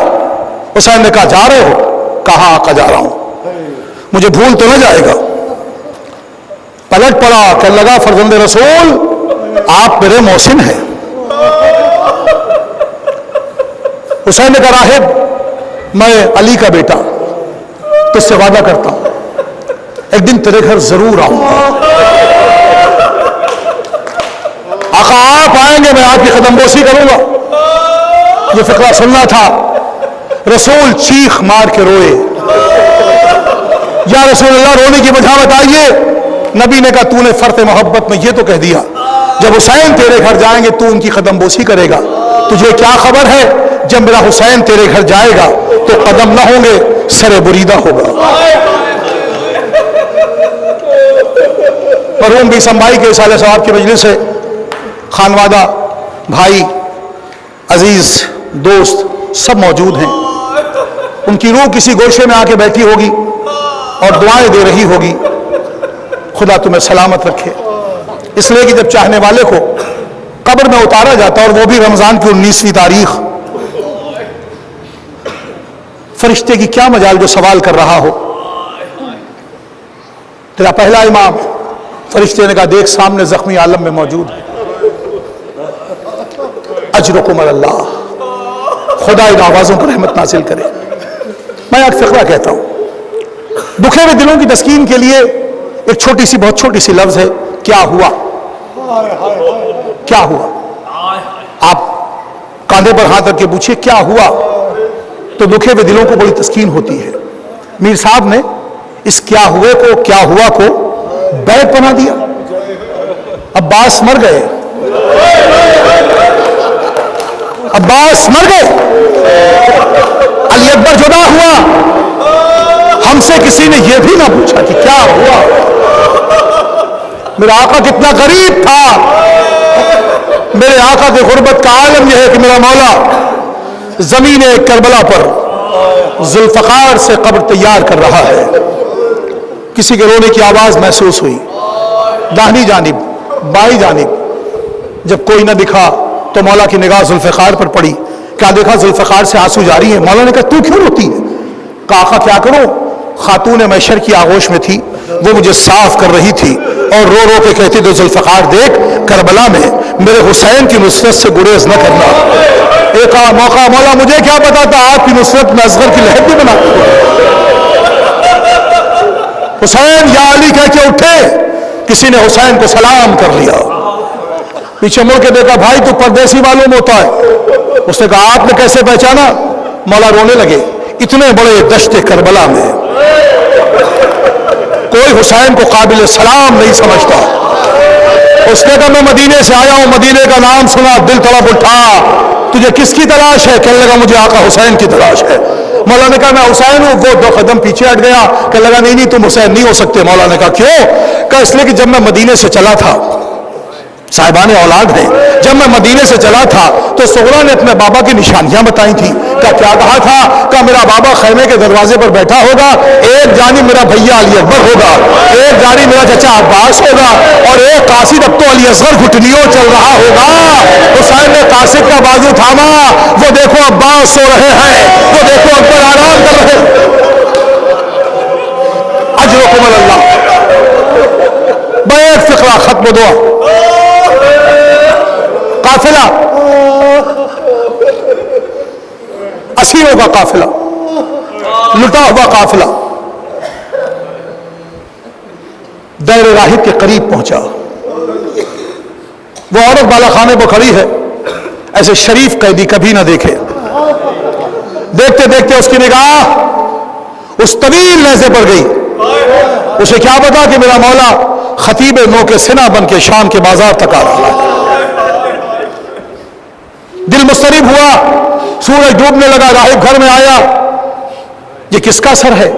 حسین نے کہا جا رہے ہو؟ کہاں آقا جا رہا ہوں، مجھے بھول تو نہ جائے گا. پلٹ پڑا کہنے لگا فرزند رسول آپ میرے محسن ہیں. حسین نے کہا راہب میں علی کا بیٹا تجھ سے وعدہ کرتا ہوں ایک دن تیرے گھر ضرور آؤں گا. آقا آپ آئیں گے میں آپ کی قدم بوسی کروں گا. یہ فقرہ سننا تھا. رسول چیخ مار کے روئے, یا رسول اللہ رونے کی وجہ بتائیے. نبی نے کہا تو نے فرط محبت میں یہ تو کہہ دیا جب حسین تیرے گھر جائیں گے تو ان کی قدم بوسی کرے گا. تجھے کیا خبر ہے جب میرا حسین تیرے گھر جائے گا تو قدم نہ ہوں گے سر بریدہ ہوگا. مرحوم بھی سمبھائی کے سالہ صاحب کی مجلس سے خانوادہ بھائی عزیز دوست سب موجود ہیں. ان کی روح کسی گوشے میں آ کے بیٹھی ہوگی اور دعائیں دے رہی ہوگی. خدا تمہیں سلامت رکھے. اس لیے کہ جب چاہنے والے کو قبر میں اتارا جاتا اور وہ بھی رمضان کی 19ویں تاریخ, فرشتے کی کیا مجال جو سوال کر رہا ہو. تیرا پہلا امام, فرشتے نے کہا دیکھ سامنے زخمی عالم میں موجود ہے. اجرکم اللہ, خدا ان آوازوں پر رحمت نازل کرے. میں ایک فقرہ کہتا ہوں. دکھے ہوئے دلوں کی تسکین کے لیے ایک چھوٹی سی بہت چھوٹی سی لفظ ہے کیا ہوا. کیا ہوا, آپ کاندھے پر ہاتھ رکھ کے پوچھئے کیا ہوا تو دکھے ہوئے دلوں کو بڑی تسکین ہوتی ہے. میر صاحب نے اس کیا ہوئے کو کیا ہوا کو بیت بنا دیا. عباس مر گئے, عباس مر گئے, علی اکبر جدا ہوا. ہم سے کسی نے یہ بھی نہ پوچھا کہ کیا ہوا. میرا آقا کتنا قریب تھا. میرے آقا کی غربت کا عالم یہ ہے کہ میرا مولا زمین کربلا پر ذوالفقار سے قبر تیار کر رہا ہے. کسی کے رونے کی آواز محسوس ہوئی. داہنی جانب بائیں جانب جب کوئی نہ دکھا تو مولا کی نگاہ ذوالفقار پر پڑی. کیا دیکھا ذوالفقار سے آنسو جاری ہے. مولا نے کہا تو کیوں روتی ہے. کہا آقا کیا کروں, خاتون محشر کی آغوش میں تھی, وہ مجھے صاف کر رہی تھی اور رو رو کے کہتی تو ذوالفقار دیکھ کربلا میں میرے حسین کی نصرت سے گریز نہ کرنا. ایک موقع مولا مجھے کیا پتا تھا آپ کی نصرت میں اصغر کی لہر بھی بنا. حسین یا علی کہہ کے اٹھے. کسی نے حسین کو سلام کر لیا. پیچھے مڑ کے دیکھا بھائی تو پردیسی معلوم ہوتا ہے. اس نے کہا آپ نے کیسے پہچانا. مولا رونے لگے. اتنے بڑے دشت کربلا میں کوئی حسین کو قابل سلام نہیں سمجھتا. اس نے کہا میں مدینے سے آیا ہوں, مدینے کا نام سنا دل تڑپ اٹھا. تجھے کس کی تلاش ہے. کہنے لگا مجھے آقا حسین کی تلاش ہے. مولا نے کہا میں حسین ہوں. وہ 2 قدم پیچھے ہٹ گیا. کہنے لگا نہیں تم حسین نہیں ہو سکتے. مولا نے کہا کیوں. کہا اس لیے کہ جب میں مدینے سے چلا تھا, صاحبان اولاد ہیں, جب میں مدینے سے چلا تھا تو سغرا نے اپنے بابا کی نشانیاں بتائی تھیں. کیا کہا تھا. کہا میرا بابا خیمے کے دروازے پر بیٹھا ہوگا, ایک جانب میرا بھیا علی اکبر ہوگا, ایک جانب میرا چچا عباس ہوگا, اور ایک قاصد اب تو علی اصغر گھٹنیوں چل رہا ہوگا. حسین نے قاصد کا بازو تھاما. وہ دیکھو عباس سو رہے ہیں, وہ دیکھو اکبر آرام کر رہے ہیں. اجرکم اللہ. بیت فقرہ ختم دعا. قافلہ اسیروں کا قافلہ, لٹا ہوا قافلہ دیر راہب کے قریب پہنچا. وہ عورت بالا خانے پر کھڑی ہے. ایسے شریف قیدی کبھی نہ دیکھے. دیکھتے دیکھتے اس کی نگاہ اس طویل نیزے پر گئی. اسے کیا پتا کہ میرا مولا خطیب نو کے سنا بن کے شام کے بازار تک آ رہا ہے. دل مضطرب ہوا. سورج ڈوبنے لگا. راہب گھر میں آیا. یہ کس کا سر ہے.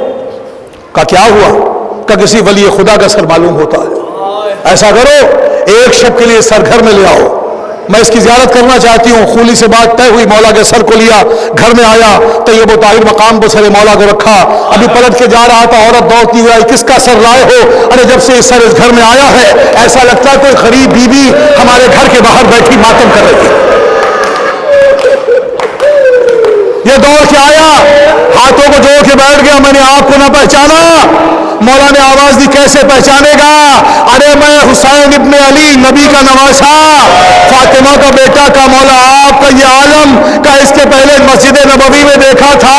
کہا کیا ہوا. کہا کسی ولی خدا کا سر معلوم ہوتا ہے. ایسا کرو ایک شب کے لیے سر گھر میں لے آؤ, میں اس کی زیارت کرنا چاہتی ہوں. خولی سے بات طے ہوئی. مولا کے سر کو لیا, گھر میں آیا. طیب و طاہر مقام پر سر مولا کو رکھا. ابھی پلٹ کے جا رہا تھا, عورت دوڑتی ہوئی آئی. کس کا سر لائے ہو. ارے جب سے سر اس گھر میں آیا ہے ایسا لگتا ہے کوئی غریب بیوی ہمارے گھر کے باہر بیٹھی ماتم کر رہی ہے. یہ دوڑ کے آیا, ہاتھوں کو جوڑ کے بیٹھ گیا. میں نے آپ کو نہ پہچانا. مولا نے آواز دی کیسے پہچانے گا؟ ارے میں حسین ابن علی نبی کا نواسا فاطمہ کا بیٹا کا مولا آپ کا یہ عالم کا اس کے پہلے مسجد نبوی میں دیکھا تھا،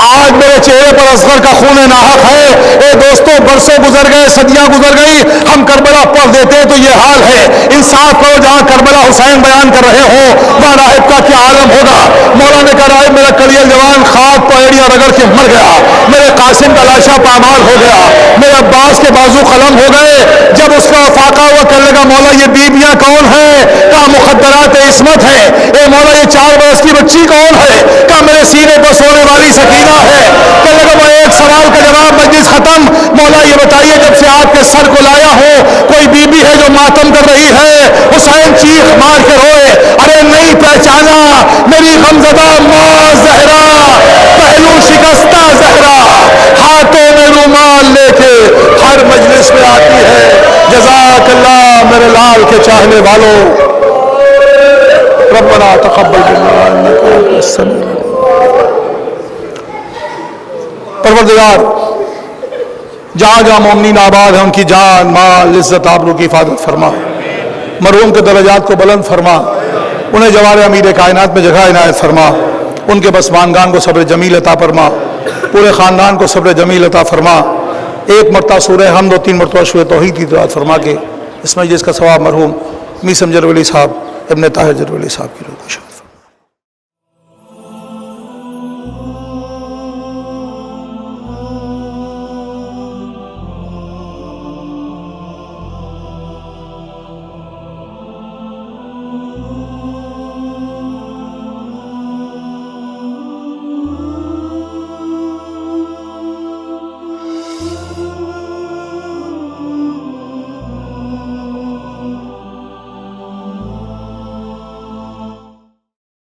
آج میرے چہرے پر اصغر کا خون ناحق ہے۔ اے دوستو برسوں گزر گئے، صدیاں گزر گئی، ہم کربلا پڑھ دیتے ہیں تو یہ حال ہے۔ انصاف کرو، جہاں کربلا حسین بیان کر رہے ہو وہاں راہب کا کیا عالم ہوگا؟ مولا نے کہا راہب میرا کلیل جوان خاک پر ایڑیاں رگڑ کے مر گیا، میرے قاسم کا لاشا پامال ہو گیا، میرے عباس کے بازو قلم ہو گئے۔ جب اس کا فاقہ ہوا کہنے لگا مولا یہ بیویاں کون ہیں؟ کہا مخدرات عصمت ہے۔ اے مولا یہ 4 برس کی بچی کون ہے؟ کہا میرے سینے پر سونے والی سکینہ ہے۔ کہنے لگا میں ایک سوال کا جواب، مجلس ختم، مولا یہ بتائیے جب سے آپ کے سر کو لایا ہوں کوئی بیوی ہے جو ماتم کر رہی ہے؟ حسین چیخ مار کے روئے، ارے نہیں پہچانا میری غمزدہ ماں زہرا، پہلو شکستہ زہرا، ہاتھوں میں رومال لے کے ہر مجلس میں آتی ہے۔ جزاک اللہ میرے لال کے چاہنے والوں، ربنا تقبل منا انک انت السمیع العلیم۔ پروردگار جہاں جہاں مومنین آباد ہیں ان کی جان مال عزت آبرو کی حفاظت فرما، مرحوم کے درجات کو بلند فرما، انہیں جوار امیر کائنات میں جگہ عنایت فرما، ان کے بسمانگان کو صبر جمیل عطا فرما، پورے خاندان کو صبر جمیل عطا فرما۔ ایک مرتبہ سورہ حمد و 3 مرتبہ سورہ توحید کی تلاوت فرما کے اس مجلس کا ثواب مرحوم میثم جرولی صاحب ابن طاہر جرولی صاحب کی روح کو شامل فرما۔